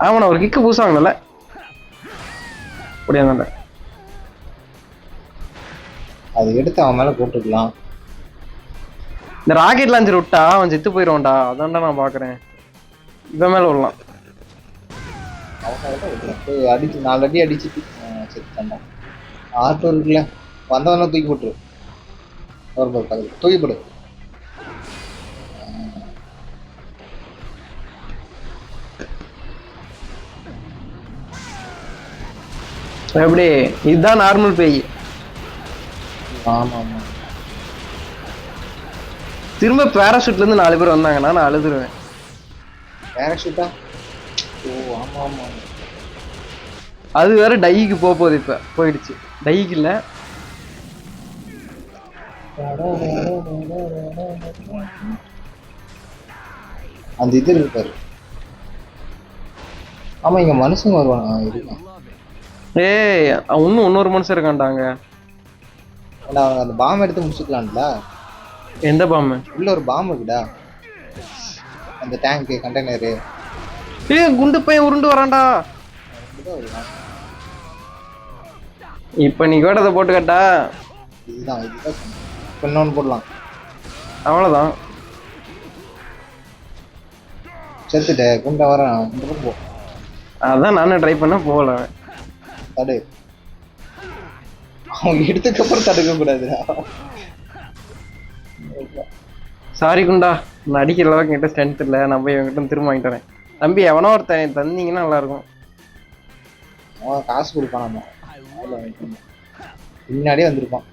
அவனை ஒரு கிக்கு பூசாங்கல்ல முடியாத. அது எடுத்து அவன் மேல போட்டுக்கலாம். இந்த ராக்கெட் லான்ச்சர் விட்டா அவன் செத்து போயிடுவான்டா. அதான்டா நான் பாக்குறேன். இவன் மேல விடலாம். அடிச்சு 4 அடி அடிச்சுட்டு செத்துட்டான்டா. ஆட்டோ இருக்குல்ல, வந்தவன தூக்கி போட்டுரு. தூக்கி போடு. எப்படி இதுதான் நார்மல் பேய். ஆமா ஆமா. திரும்ப பேராஷூட்ல இருந்து 4 பேர் வந்தாங்கன்னா நான் அழுதுருவேன். பேராஷூட்டா? ஓ ஆமா ஆமா. அது வேற டைக்கு போகுது. இப்ப போயிடுச்சு. டைக்கு இல்ல, அந்த இது இருப்பாரு. ஆமா இங்க மனுஷங்க வருவாங்க. இருக்கான். ஏய் இன்னும் இன்னொரு மனுஷன் இருக்கான்டாங்க. அவங்க அந்த பாம் எடுத்து முடிச்சுக்கலாம்ல. எந்த பாம்பு? உள்ள ஒரு பாம்பு இருக்குடா, அந்த டேங்க் கண்டெய்னரு. ஏய் குண்டு பையன் உருண்டு வரான்டா. இப்ப நீ கேட்டதை போட்டுக்கட்டா. இதுதான் இன்னொன்னு போடலாம். அவ்வளவுதான். செத்துட்ட குண்டா வரான். போ. அதான் நானும் ட்ரை பண்ண போகல. தடு. அவங்க எடுத்துக்கு அப்புறம் தடுக்க கூடாதுடா. சாரி குண்டா, நான் அடிக்கிற அளவுக்கு என்கிட்ட ஸ்ட்ரென்த் இல்லை. நான் போய் இவங்கிட்ட திரும்ப வாங்கிட்டு வரேன். தம்பி எவனோ ஒருத்தன் தந்தீங்கன்னா நல்லா இருக்கும். அவன் காசு கொடுப்பான். பின்னாடியே வந்திருப்பான்.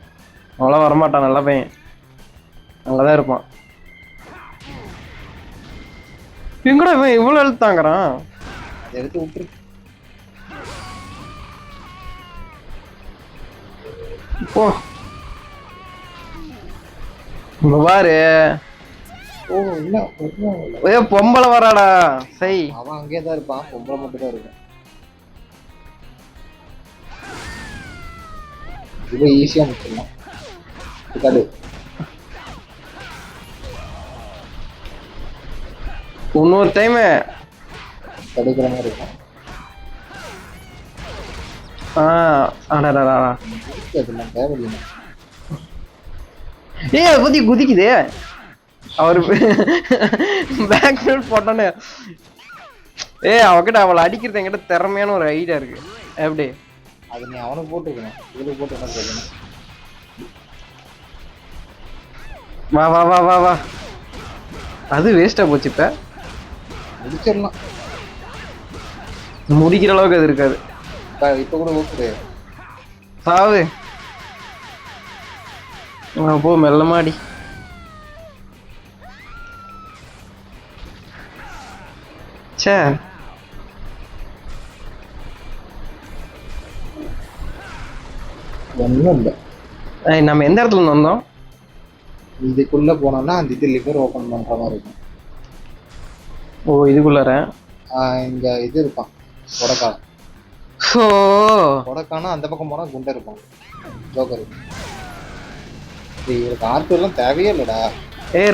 அவ்வளோ வரமாட்டான். நல்ல பையன், அங்கதான் இருப்பான். எங்கடா இவன் இவ்வளவு எழுத்தாங்கிறான்? அதை எடுத்து விட்டுரு. போ பாரு. ஓ இல்ல ஏ பொம்பளை வராடா. சை அவன் அங்கேயே தான் இருப்பான். பொம்பளை மட்டும் தான் இருக்கும். இவ்வளோ ஈஸியா முடிச்சிடலாம். தடு. இன்னொரு டைம் தடுக்கிற மாதிரி இருக்கும். தேவையில்லை. ஏய் அதை பத்தி குதிக்குதே. அவரு பேக் போட்டோன்னு. அவகிட்ட அவளை அடிக்கிறது என்கிட்ட திறமையான ஒரு ஐடியா இருக்கு. எப்படி? அது நீ அவனுக்கு போட்டுக்கணும். இதுல போட்டு என்ன சொல்லணும்? வா வா வா வா வா. அது வேஸ்டா போச்சு. இப்ப முடிச்சிடலாம். முடிக்கிற அளவுக்கு அது இருக்காது. இப்ப கூட ஓகே. சாவு போ மெல்லமாடி. சே ஒன்றும் இல்லை. நம்ம எந்த இடத்துல இருந்து வந்தோம்? இதுக்குள்ள போனோம்னா அந்த இது லிவர் ஓபன் பண்ற மாதிரி இருக்கும். ஓ இதுக்குள்ளார இங்க இது இருப்பான் கொடைக்கானல். கொடைக்கானல் அந்த பக்கம் போனா குண்டை இருப்பான். ஜோக்கர். இவருக்கு ஆர்ட் எல்லாம் தேவையே இல்லடா.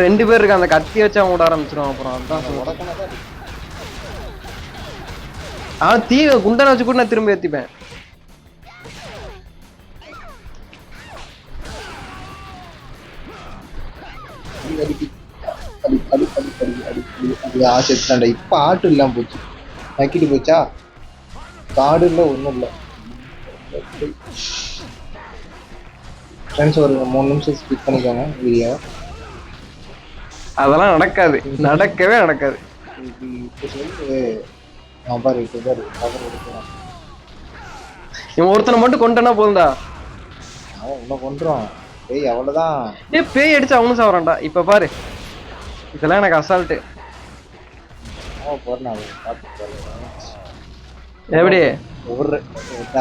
2 பேர் இருக்கு. அந்த கத்தி வச்சு அவன் விட ஆரம்பிச்சிடும். அப்புறம் அதான் கொடைக்கானல் தான் தீ குண்டனை வச்சு கூட நான் திரும்ப ஏத்திப்பேன். இப்ப ஆட்டு இல்லாம போச்சு. நக்கிட்டு போச்சா? காடு இல்ல ஒண்ணும் இல்ல. ஃப்ரெண்ட்ஸ் ஒரு 3 நிமிஷம் ஸ்கிப் பண்ணிக்கோங்க வீடியோ. அதெல்லாம் நடக்காது. நடக்கவே நடக்காது. இவன் ஒருத்தனை மட்டும் கொண்டனா போதும்டா. அவன் இன்னும் கொண்டுருவான். பேய் அவ்வளவுதான். பேய் அடிச்சு அவனும் சாவறான்டா. இப்ப பாரு, இதெல்லாம் எனக்கு அசால்ட்டு. எப்படி ஒரு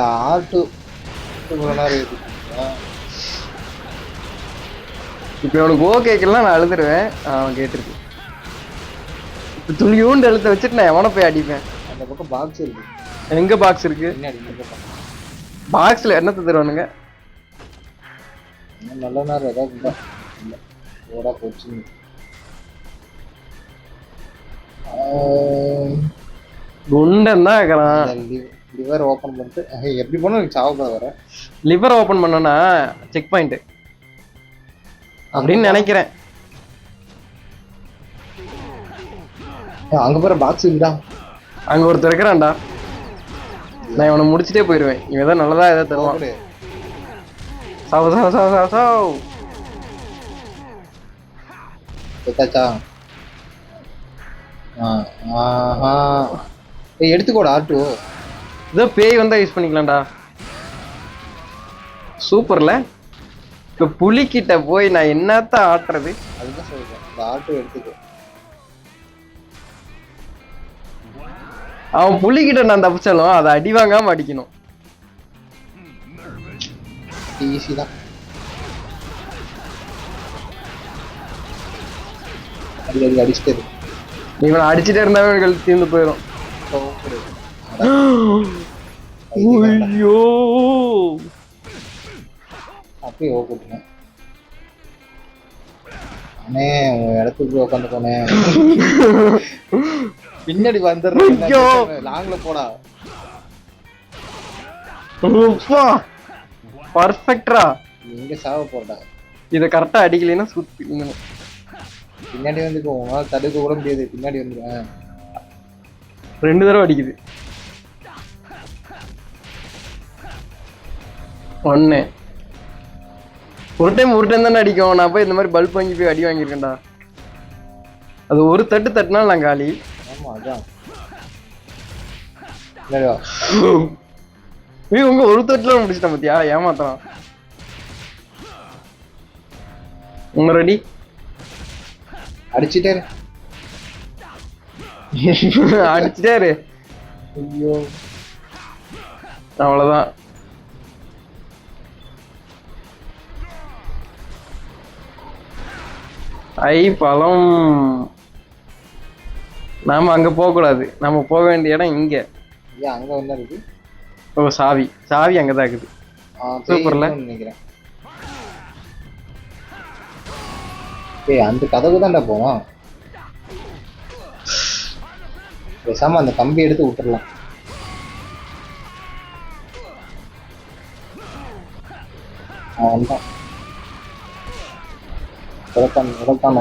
ஆட்டு இவ்வளோ நேரம் இருக்கு. இப்போ அவனுக்கு கேட்கலாம் நான் அழுதுருவேன். அவன் கேட்டிருக்கு. இப்போ துளியூண்டு எழுத்த வச்சுட்டு நான் எவனை போய் அடிப்பேன். அந்த பக்கம் பாக்ஸ் இருக்கு. எங்க பாக்ஸ் இருக்கு? பாக்ஸ்ல என்னத்தை தருவானுங்க? நல்ல நேரம் ஏதாவது இல்லை ஓடா போச்சு. குண்டன் தான் இருக்கிறான். லிவர் ஓப்பன் பண்ணிட்டு எப்படி போனா சாவக்கூடாது வர. லிவர் ஓப்பன் பண்ணோன்னா செக் பாயிண்ட் அப்படின்னு நினைக்கிறேன். அங்க போற பாக்ஸ் இருக்குடா. அங்க ஒருத்தர் இருக்கிறான்டா. நான் இவனை முடிச்சுட்டே போயிடுவேன். இவன் ஏதாவது நல்லதா ஏதாவது தருவான். சாவு சாவு சாவு சாவு சாவு. எடுத்துக்கோடா ஆட்டோ. இதோ பேய் வந்தா யூஸ் பண்ணிக்கலாம்டா. சூப்பர்ல. இப்போ புலிக்கிட்ட போய் நான் என்னத்த ஆட்டுறது? அதுதான் சொல்றேன், இந்த ஆட்டோ எடுத்துக்கோ. அவன் புலிக்கிட்ட நான் தப்பிச்சாலும் அதை அடி வாங்காம அடிக்கணும். ஈஸி தான். அடிச்சுட்டே இருக்கு. இவனை அடிச்சுட்டே இருந்தாவே தீர்ந்து போயிடும். ஐயோ அப்படியே ஓகேங்க. அண்ணே உன் இடத்துக்கு உட்காந்து போனேன். பின்னாடி வந்துடுறேன். லாங்ல போடா. பர்ஃபெக்டா. எங்க சாவ போறடா. இதை கரெக்டா அடிக்கலைன்னா சுத்தி பின்னாடி வந்துக்கோ. உங்களால தடுக்க கூட முடியாது. பின்னாடி வந்துடுவேன். 2 தடவை அடிக்குது. 1 ஒரு டைம் தானே அடிக்கும். நான் போய் இந்த மாதிரி பல்ப் வாங்கி போய் அடி வாங்கியிருக்கேன்டா. அது ஒரு தட்டு தட்டுனா நான் காலி. ஆமா அதான். உங்க ஒரு தட்டுல முடிச்சிட்டேன் பத்தியா? ஏமாத்தான். உங்க ரெடி? அடிச்சுட்டே அடிச்சுட்டாரு. ஐயோ அவ்வளவுதான். பழம். நாம அங்க போக கூடாது. நம்ம போக வேண்டிய இடம் இங்க. அங்க என்ன இருக்கு? ஓ சாவி. சாவி அங்கதான் இருக்குது. சூப்பர்ல. நினைக்கிறேன். அந்த கதவு தான்டா போவோம். பேசாம அந்த கம்பி எடுத்து விட்டுறலாம்.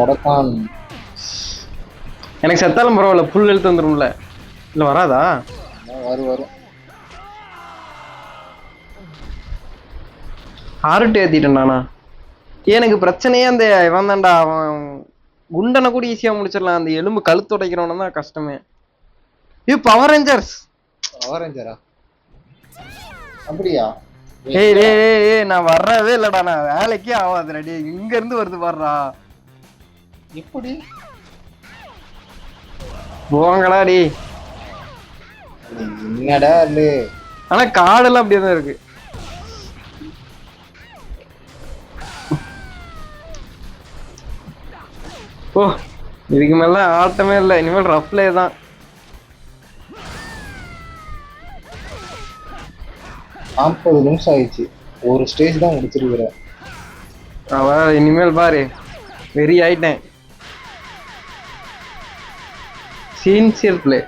உடக்கான். எனக்கு செத்தாலும் பரவாயில்ல. புல் எழுத்து வந்துரும்ல. இல்ல வராதா? வரும். ஆறுட்டு ஏத்திட்டேன்டானா. எனக்கு பிரச்சனையே அந்த இவன் தான்டா. அவன் குண்டனை கூட ஈஸியா முடிச்சிடலாம். அந்த எலும்பு கழுத்து உடைக்கிறவன தான் கஷ்டமே. இது பவர் ரேஞ்சர்ஸ். பவர் ரேஞ்சரா? அப்படியா? ஏய் நான் வரவே இல்லடா. நான் வேலைக்கே ஆகாது. ரெடி இங்க இருந்து வருது பாருடா. எப்படி போங்கடா டி. என்னடா இல்ல. ஆனா காடெல்லாம் அப்படியே தான் இருக்கு. ஓ இதுக்கு மேல ஆட்டமே இல்லை. இனிமேல் ரஃப்லே தான். 40 நிமிஷம் ஆயிடுச்சு. ஒரு ஸ்டேஜ் தான் முடிச்சிருக்கிற. அவன் இனிமேல் பாரு வெறி ஆயிட்டேன். Sincere play.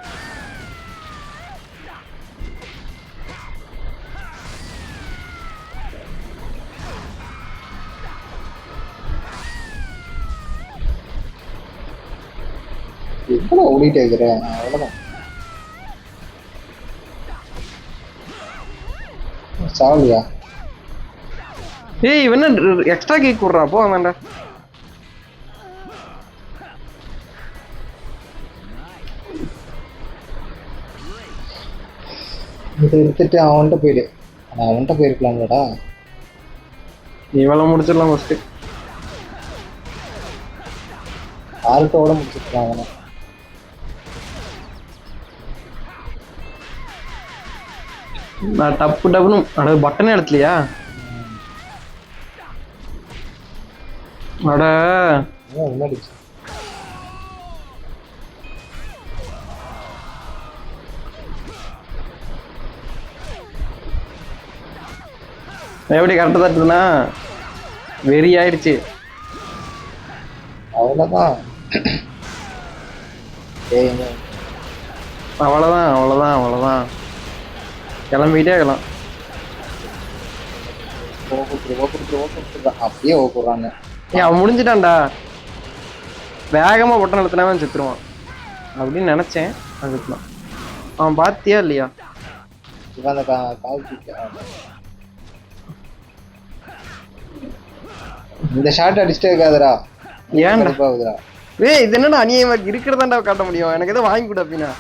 எவ்வளவு ஓடிட்டே இருக்கிறேன். அவ்வளவுதான். சாவலியா? ஏய் இவன் எக்ஸ்ட்ரா கேக் கொடுறா. போ வேண்டாம். இதை எடுத்துட்டு அவன்கிட்ட போயிடு. அவன்கிட்ட போயிருக்கலாம்லடா. இவ்வளவு முடிச்சிடலாம் ஃபர்ஸ்ட். ஆல்ட்டோட முடிச்சிருக்கலாம் அவனை. நான் டப்பு டப்புன்னு அட பட்டனே எடுத்துலையா அட முன்னாடி எப்படி கரெக்டாக தட்டுதுன்னா வெறி ஆயிடுச்சு. அவ்வளோதான் அவ்வளோதான் அவ்வளோதான் அவ்வளோதான் கிளம்பிக்கிட்டே இருக்கலாம். அப்படியே ஓக்குறாங்க. ஏன் அவன் முடிஞ்சிட்டான்டா. வேகமாக பட்டன் அழுத்தினாவே செத்துருவான் அப்படின்னு நினச்சேன். அதுக்குலாம் அவன் பார்த்தியா இல்லையா? இவன் அந்த கால் இந்த ஷாட் அடிச்சுட்டே இருக்காதடா. ஏன்டா பாவுதுடா. ஏய் இது என்னடா அநியாயமா இருக்கிறதாண்டா காட்ட முடியும். எனக்கு எதோ வாங்கி கொடு அப்படின்னா.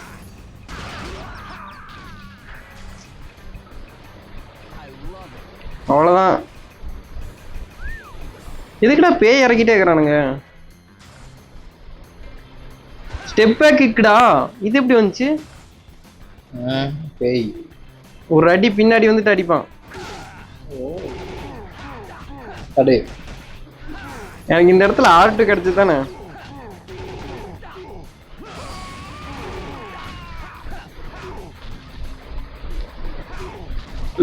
அவ்வளோதான். எதுக்குடா பேய் இறக்கிட்டே இருக்கிறானுங்க. Step back கிக்குடா. இது எப்படி வந்துச்சு? பேய் ஒரு அடி பின்னாடி வந்துட்டு அடிப்பான். அடே எனக்கு இந்த இடத்துல ஆர்ட் கிடைச்சு தானே.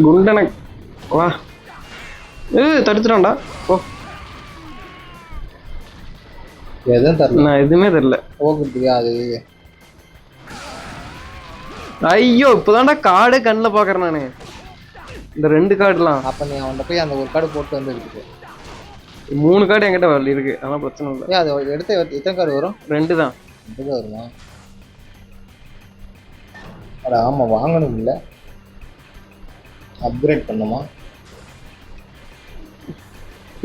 குண்டன வா தடுத்துட்டான்டா. ஓ எதுவும் தெரியல. நான் எதுவுமே தெரியல. போக்குறதுக்கு அது ஐயோ இப்போதான்டா கார்டு கண்ணில் பார்க்குறேன் நான். இந்த 2 கார்டுலாம். அப்போ நீ அவன்கிட்ட போய் அந்த ஒரு கார்டு போட்டு வந்து எடுத்துட்டு 3 கார்டு என்கிட்ட வரல இருக்கு. அதெல்லாம் பிரச்சனை இல்லை. அது எடுத்து எத்தனை கார்டு வரும்? 2 தான். 2 தான் வருமா? அட ஆமாம் வாங்கணும் இல்லை அப்கிரேட் பண்ணுமா?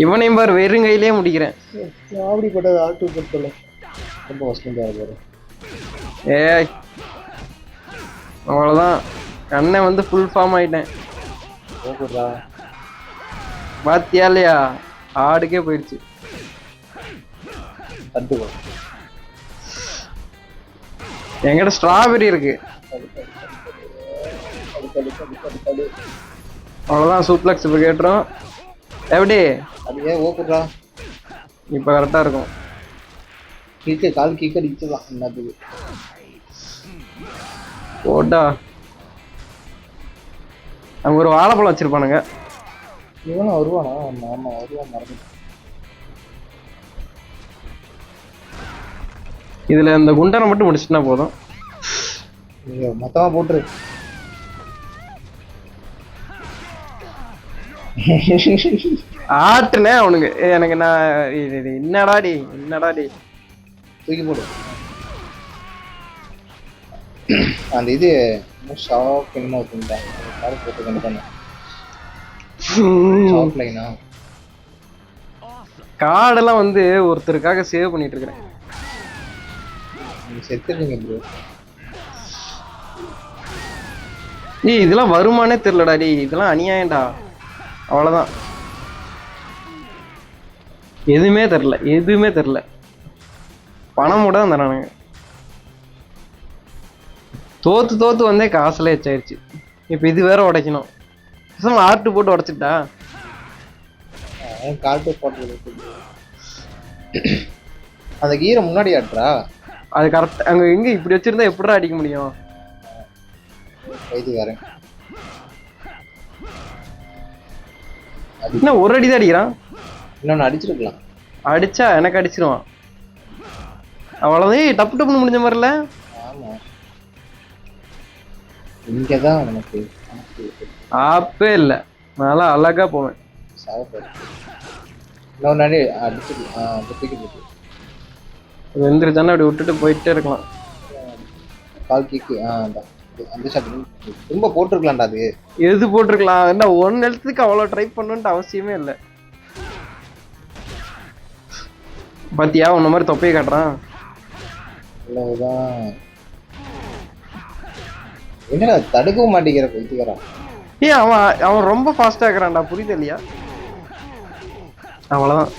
இவனையும் பார் வெறும் கையிலேயே முடிக்கிறேன். அப்படிப்பட்டது ஆட்டு பொறுத்தல ரொம்ப வசதியாக இருப்பாரு. ஏய் அவ்வளோதான். கண்ணை வந்து ஃபுல் ஃபார்ம் ஆயிட்டேன். ஓகேடா பாத்தியா இல்லையா? ஆடுக்கே போயிடுச்சு. கட்டுக்கோ. என்கிட்ட ஸ்ட்ராபெரி இருக்கு. அவ்வளோதான். சூப்ளெக்ஸ் இப்போ கேட்டுரும். எப்படி அப்படியே ஓகேடா. இப்போ கரெக்டாக இருக்கும். கால் கீக்க அடிச்சிடலாம் என்னத்துக்கு ஓட்டா. அங்கே ஒரு வாழைப்பழம் வச்சிருப்பானுங்க. இவனும் வருவானா? ஆமாம் வருவான். மறந்து இதில் இந்த குண்டனை மட்டும் முடிச்சுட்டா போதும். நீங்கள் மொத்தமாக போட்டுரு. ஆட்டுனே அவனுக்கு. எனக்கு நான் என்னடாடி என்னடாடி தூக்கி போடு. அந்த இது ஷாப் என்னமோ வச்சுருந்தாங்க கார்டு போட்டு கொண்டு போனேன். ஷாப் லைனா கார்டெல்லாம் வந்து ஒருத்தருக்காக சேவ் பண்ணிட்டு இருக்கிறேன். நீங்கள் செத்துருங்க ப்ரோ. ஏய் இதெல்லாம் வருமானே தெரிலடாடி. இதெல்லாம் அநியாயம்டா. அவ்வளோதான். எதுவுமே தெரில எதுவுமே தெரில. பணம் கூட தான் தரானுங்க. தோத்து வந்தே காசுல எச்சாயிருச்சு. இப்போ இது வேற உடைக்கணும். ஆர்ட் போட்டு உடைச்சிட்டா. கார்டு போட்டு அந்த கீரை முன்னாடி ஆட்டுறா. அது கரெக்ட். அங்கே எங்கே இப்படி வச்சிருந்தா எப்படிடா அடிக்க முடியும்? இது வரேன். என்ன ஒரு அடி தான் அடிக்கிறான். இன்னொன்று அடிச்சிருக்கலாம். அடிச்சா எனக்கு அடிச்சிருவான். அவ்வளோதான். டப்பு டப்புன்னு முடிஞ்ச மாதிரில. ஆமாம் இங்கே தான் நமக்கு ஆப்பே இல்லை. நல்லா அழகா போவேன். சாப்பிடு இன்னொன்று அடி அடிச்சிருக்கலாம். தூக்கி போட்டு வெந்திருச்சானே அப்படி விட்டுட்டு போயிட்டே இருக்கலாம். கால் கீக்கு அந்த ஷாட் ரொம்ப போட்டிருக்கலாம்டா. அது எது போட்டிருக்கலாம்? என்ன 1 எழுத்துக்கு அவ்வளோ ட்ரை பண்ணணுன்ட்டு அவசியமே இல்லை. பாத்தியா உன்ன மாதிரி தொப்பையை காட்டுறான். அவ்வளவுதான். என்னடா தடுக்கவும் மாட்டேங்கிற பைத்தியக்காரன். ஏன் அவன் ரொம்ப ஃபாஸ்டா இருக்கிறான்டா. புரியுது இல்லையா? அவ்வளோதான்.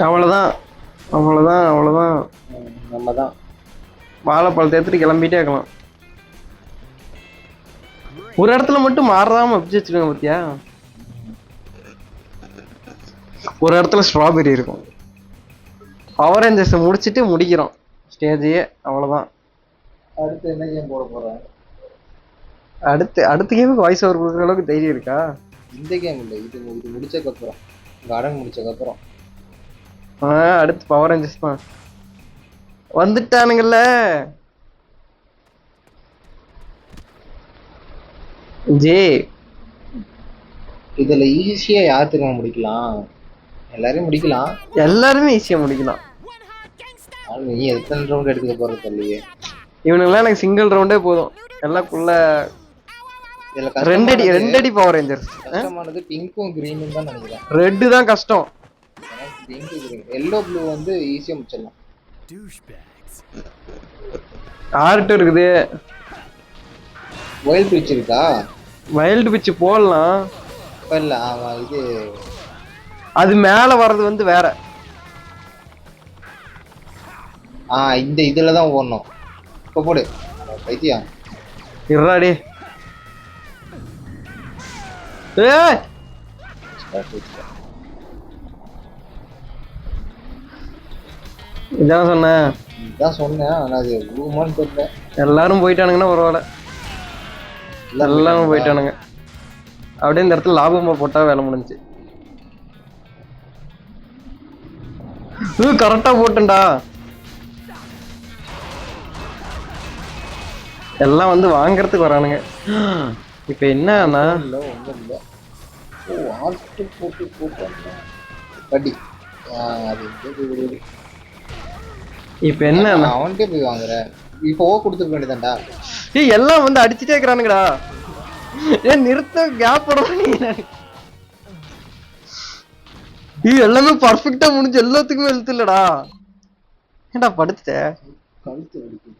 அவ்வளோதான் அவ்வளோதான் அவ்வளோதான். நம்ம தான். வாழைப்பழத்தை எடுத்துட்டு கிளம்பிட்டே இருக்கலாம். ஒரு இடத்துல மட்டும் மாறாம வச்சு வச்சுக்கோங்க பத்தியா. ஒரு இடத்துல ஸ்ட்ராபெரி இருக்கும். பவர் ரேஞ்சர்ஸ் முடிச்சுட்டு முடிக்கிறோம் ஸ்டேஜையே, அவ்வளவுதான். அடுத்து என்ன கேம் போட போறேன்? அடுத்த கேமுக்கு வாய்ஸ் ஓவர் கொடுக்குற அளவுக்கு தைரியம் இருக்கா? இந்த கேம் இல்லை, இது முடிச்சதுக்கப்புறம், கார்டன் முடிச்சதுக்கப்புறம். அடுத்து பவர் ரேஞ்சர்ஸ் தான் வந்துட்டானுங்கல்ல. ஜே இதுல ஈஸியா யார் திரும்ப முடிக்கலாம்? எல்லாரையும் முடிக்கலாம். எல்லாருமே ஈஸியா முடிக்கலாம். நீ எத்தனை ரவுண்ட் எடுத்துக்க போறது தெரியலையே. இவனுங்கெல்லாம் எனக்கு சிங்கிள் ரவுண்டே போதும். எல்லாக்குள்ள ரெண்டடி பவர் ரேஞ்சர்ஸ். கஷ்டமானது பிங்க்கும் கிரீனும் தான் நினைக்கிறேன். ரெட் தான் கஷ்டம். பிங்க் கிரீன், எல்லோ ப்ளூ வந்து ஈஸியா முடிச்சிடலாம். ஆர்ட் இருக்குது. வைல்ட் பிச் இருக்கா? வைல்ட் பிச் போடலாம். இல்ல இது அது மேல வர்றது வந்து வேற. இந்த இதுல தான் ஓடணும். இப்ப போடு பைத்தியா. இருடாடி. ஏய் இதான் சொன்னேன். ஆனா அது ரூமான்னு தெரியல. எல்லாரும் போயிட்டானுங்கன்னா பரவாயில்ல. எல்லாரும் போயிட்டானுங்க. அப்படியே இந்த இடத்துல லாபமா போட்டா வேலை முடிஞ்சு. கரெக்டா போட்டேன்டா. எல்லாம் வந்து வாங்கறதுக்கு வரானுங்க. இப்ப என்னன்னா இப்ப என்ன அவன்கிட்ட போய் வாங்குற. இப்போ கொடுத்துக்க வேண்டியதான்டா. எல்லாம் வந்து அடிச்சுட்டே இருக்கிறானுங்கடா. ஏன் நிறுத்த கேப் எல்லாமே பர்ஃபெக்டா முடிஞ்சு எல்லாத்துக்குமே எழுத்து இல்லடா. ஏன்டா படுத்துட்ட? கழுத்து வலிக்கு.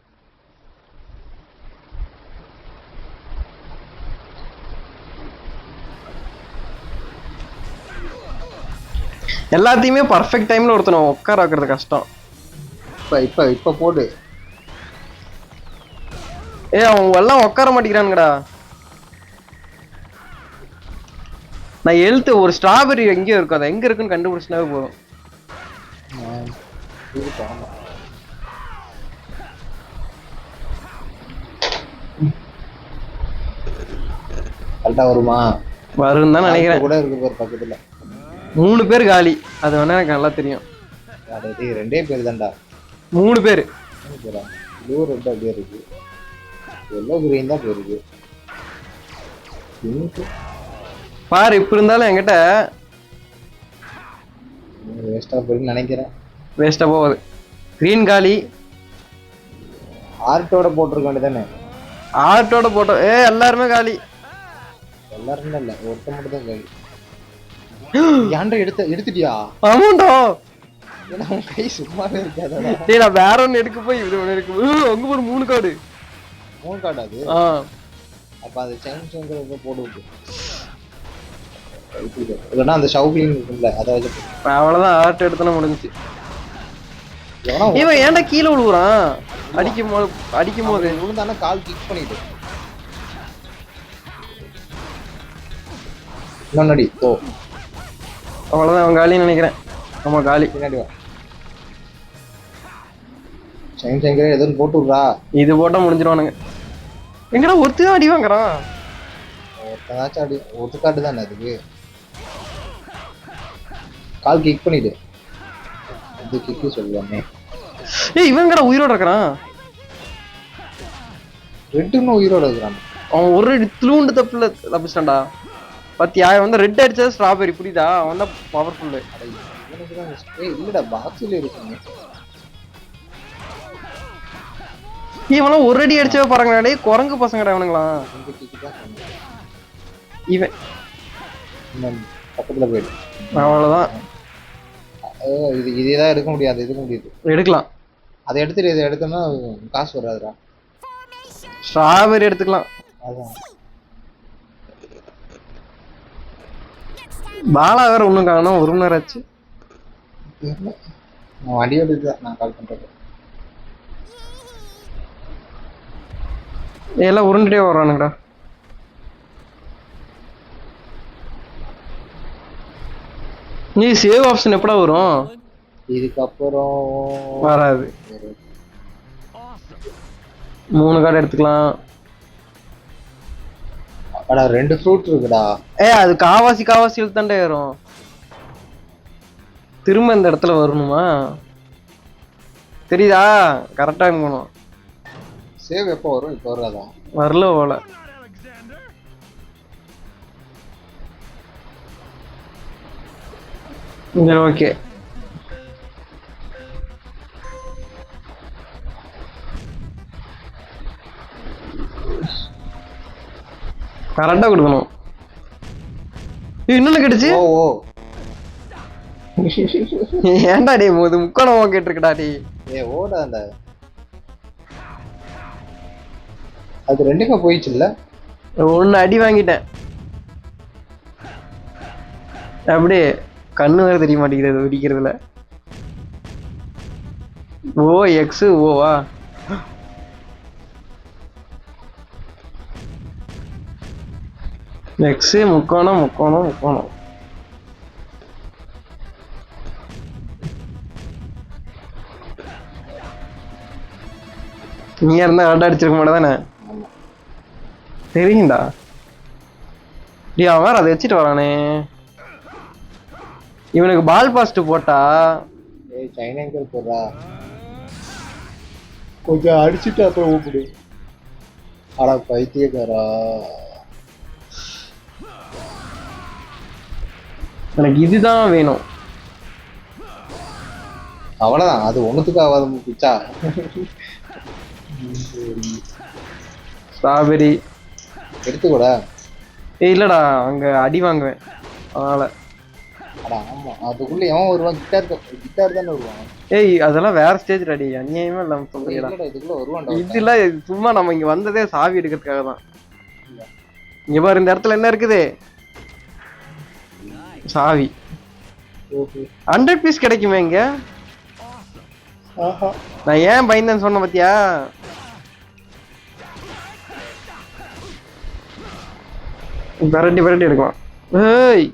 எல்லாத்தையுமே பர்ஃபெக்ட் டைம்ல ஒருத்தனை உட்கார வைக்கிறது கஷ்டம். இப்ப போடு. அவங்க எல்லாம் உட்கார மாட்டேங்கிறானுங்கடா. நான் எழுத்து ஒரு ஸ்ட்ராபெரி எங்கேயோ இருக்கும், அது எங்க இருக்குன்னு கண்டுபிடிச்சினாவே போதும். கரெக்டா வருமா? வரும் தான் நினைக்கிறேன். கூட இருக்கு பேர் பக்கத்துல 3 பேர் காலி. அது வேணா எனக்கு நல்லா தெரியும். 2 பேர் தான்டா. 3 பேர். ப்ளூ ரெட் அப்படியே இருக்கு. எல்லோ கிரீன் தான் போயிருக்கு. பாரு இப்ப இருந்தாலும் என்கிட்ட வேஸ்டா போயின்னு நினைக்கிறேன். வேஸ்டா போகுது. கிரீன் காலி. ஆர்ட்டோட போட்டிருக்க வேண்டியதானே? ஆர்ட்டோட போட்டோம். எல்லாருமே காலி. எல்லாருமே இல்ல, ஒருத்த மட்டும் தான் காலி. ஏன்டா எடுத்துட்டியா? ஆமாண்டா. ஏன்னா உன் கை சும்மாவே இருக்காதடா. டேய் நான் வேற ஒன்னு எடுக்க போய் இது ஒன்னு இருக்கு. அங்க ஒரு 3 கார்டு. 3 கார்டு அது? அப்ப அது சேஞ்ச்ங்கறத போடு விட்டு. இல்லனா அந்த ஷவுக்லிங் இருக்குல்ல அத வச்சு. அவ்வளவுதான், ஆர்ட் எடுத்தன முடிஞ்சி. இவன் ஏன்டா கீழ விழுறான்? அடிக்கும்போது விழுந்தானே கால் கிக் பண்ணிடு. நன்னடி போ. அவ்வளவுதான், அவன் காலின்னு நினைக்கிறேன். ஆமா காலி. பின்னாடி வா. சேஞ்ச்ங்கற எதுவும் போட்டு விடுறா. இது போட்டா முடிஞ்சிருவானுங்க. எங்கடா ஒருத்தன் அடி வாங்குறான்? ஒருத்தனாச்சும் அடி. ஒரு கார்டு தானே அதுக்கு. கால் கிக் பண்ணிடு. அது கிக் சொல்லுவானே. இவங்கடா உயிரோட இருக்கான். ரெட்னு உயிரோட இருக்கான். அவன் ஒரு இத்லூண்டு தப்புல தப்பிச்சான்டா. பத்தியா வந்து ரெட் அடிச்சது ஸ்ட்ராபெரி புரியுதா? அவன் தான் பவர்ஃபுல். இல்லடா பாக்ஸ்ல இருக்கு. இவனும் ஒரு அடி அடிச்சவே பாருங்கடா. குரங்கு பசங்கடா இவனுங்களா. இவன் பக்கத்துல போயிடு. அவ்வளவுதான். இதேதான் எடுக்க முடியாது. எடுக்கலாம். அதை எடுத்துட்டு இதை எடுத்தோம்னா காசு வராதுடா. ஸ்ட்ராபெரி எடுத்துக்கலாம். அதான் பாலா வேற ஒண்ணும் காணோம். 1 மணி நேரம் ஆச்சு. நான் வண்டி எடுத்து நான் கால் பண்றேன். எல்லாம் உருண்டுட்டே வர்றானுங்கடா. நீ சேவ் ஆப்ஷன் எப்படா வரும்? இதுக்கப்புறம் வராது. 3 கார்டு எடுத்துக்கலாம். அடா 2 ஃப்ரூட் இருக்குடா. அது காவாசி தாண்டே வரும். திரும்ப இந்த இடத்துல வரணுமா? தெரியுதா? கரெக்டா இருக்கணும். சேவ் எப்போ வரும்? இப்போ வராதா? வரல போல. ஓகே. கரெக்டா கொடுக்கணும். இன்னொன்னு கிடைச்சு. ஓ ஏன்டா டே முக்கோணமா கேட்டிருக்கடா டே. ஓடா அந்த அது ரெண்டுமே போயிடுச்சு இல்ல? ஒன்னு அடி வாங்கிட்டேன். அப்படியே கண்ணு வேற தெரிய மாட்டேங்குது வெடிக்கிறதுல. ஓ எக்ஸ் ஓவா? எக்ஸ் முக்கோணம் முக்கோணம் முக்கோணம். நீ இருந்தா கரெக்டா அடிச்சிருக்க மாட்டேதானே? தெரியும்டா. டே அவன் வேற அதை வச்சுட்டு வரானே. இவனுக்கு பால் பாஸ்ட் போட்டா சைனாங்கர் போடுறா. கொஞ்சம் அடிச்சுட்டு அப்புறம் ஊப்பிடு. அடா பைத்தியக்காரா. எனக்கு இதுதான் வேணும். அவ்வளவுதான். அது ஒண்ணுத்துக்கு ஆகாத பிச்சா. ஸ்ட்ராபெரி எடுத்துக்கூட. இல்லடா அங்க அடி வாங்குவேன் அதனால. அடா ஆமா, அதுக்குள்ள எவன் வருவான்? கிட்டார் தானே வருவான். அதெல்லாம் வேற ஸ்டேஜ் ரெடி. அநியாயமா இல்லாம சொல்றீங்களா? இதுக்குள்ள வருவான்டா. இதுல சும்மா நம்ம இங்க வந்ததே சாவி எடுக்கிறதுக்காக தான். இங்க பாரு இந்த இடத்துல என்ன இருக்குது? சாவி. 100 பீஸ் கிடைக்குமே இங்க. நான் ஏன் பயந்தேன்னு சொன்ன பாத்தியா? விரட்டி எடுக்கலாம். ஏய்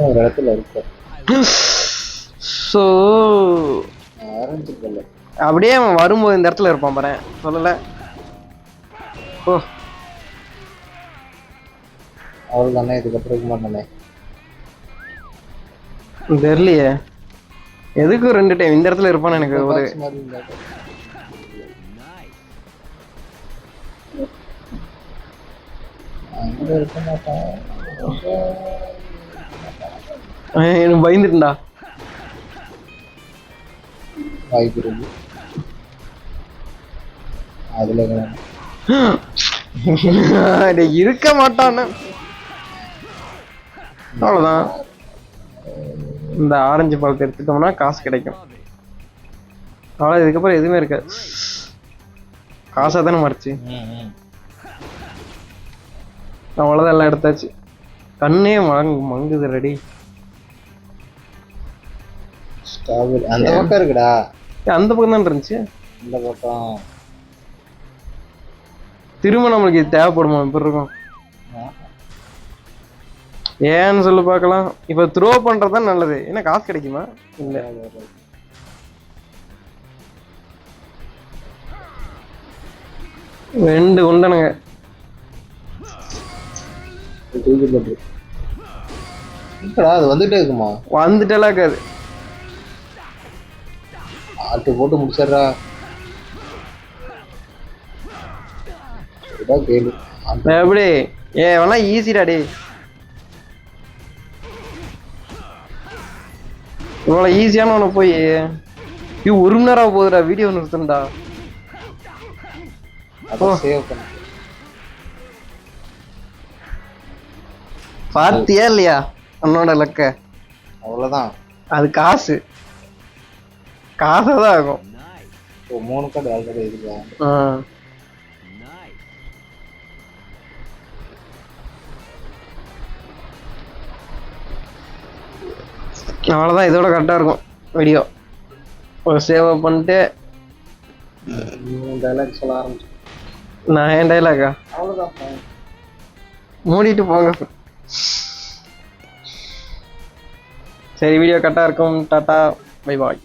ஒரு இடத்துல இருக்கு. சோ அப்படியே அவன் வரும்போது இந்த இடத்துல இருப்பான் பாரு. சொல்லல. ஓ அவள் தானே இதுக்கப்புறம் இருக்க மாட்டானே. தெரியலையே எதுக்கு 2 டைம் இந்த இடத்துல இருப்பான்னு எனக்கு ஒரு இருக்க மாட்டான். எனக்கு பயந்துட்டா. வாய்ப்பு இருக்கு அதுல. இருக்க மாட்டான்னு அவ்வளவுதான். இந்த ஆரஞ்சு பழத்தை எடுத்துட்டோம்னா காசு கிடைக்கும். அவ்வளவு. இதுக்கப்புறம் எதுவுமே இருக்காது. காசா தானே மறைச்சு. அவ்வளவுதான். எல்லாம் எடுத்தாச்சு. கண்ணே மங்குது. ரெடி. அந்த பக்கம் இருக்குடா. அந்த பக்கம் தான் இருந்துச்சு. இந்த பக்கம் திரும்ப நம்மளுக்கு இது தேவைப்படுமா? இப்ப இருக்கும். ஏன்னு சொல்லி பார்க்கலாம். இப்ப த்ரோ பண்றதுதான் நல்லது. என்ன காசு கிடைக்குமா? இல்ல. 2 உண்டனுங்க. அது வந்துட்டே இருக்குமா? வந்துட்டெல்லாம் இருக்காது. ஆட்டு போட்டு முடிச்சிடுறா. கேளு எப்படி? வேணா ஈஸிடா டே. இவ்வளவு ஈஸியான ஒண்ணு போய் 1 மணி நேரம் போகுதுடா. வீடியோ நிறுத்தண்டா. பாத்தியா இல்லையா உன்னோட லக்க? அவ்வளவுதான். அது காசு. காசாதான் ஆகும். 3 கார்டு ஆல்ரெடி இருக்கா? அவ்வளோதான். இதோட கரெக்டாக இருக்கும் வீடியோ. ஒரு சேவ் பண்ணிட்டு டைலாக் சொல்ல ஆரம்பிச்சு. நான் என் டைலாகா அவ்வளோதான். மூடிட்டு போங்க. சரி வீடியோ கரெக்டாக இருக்கும். Tata bye bye.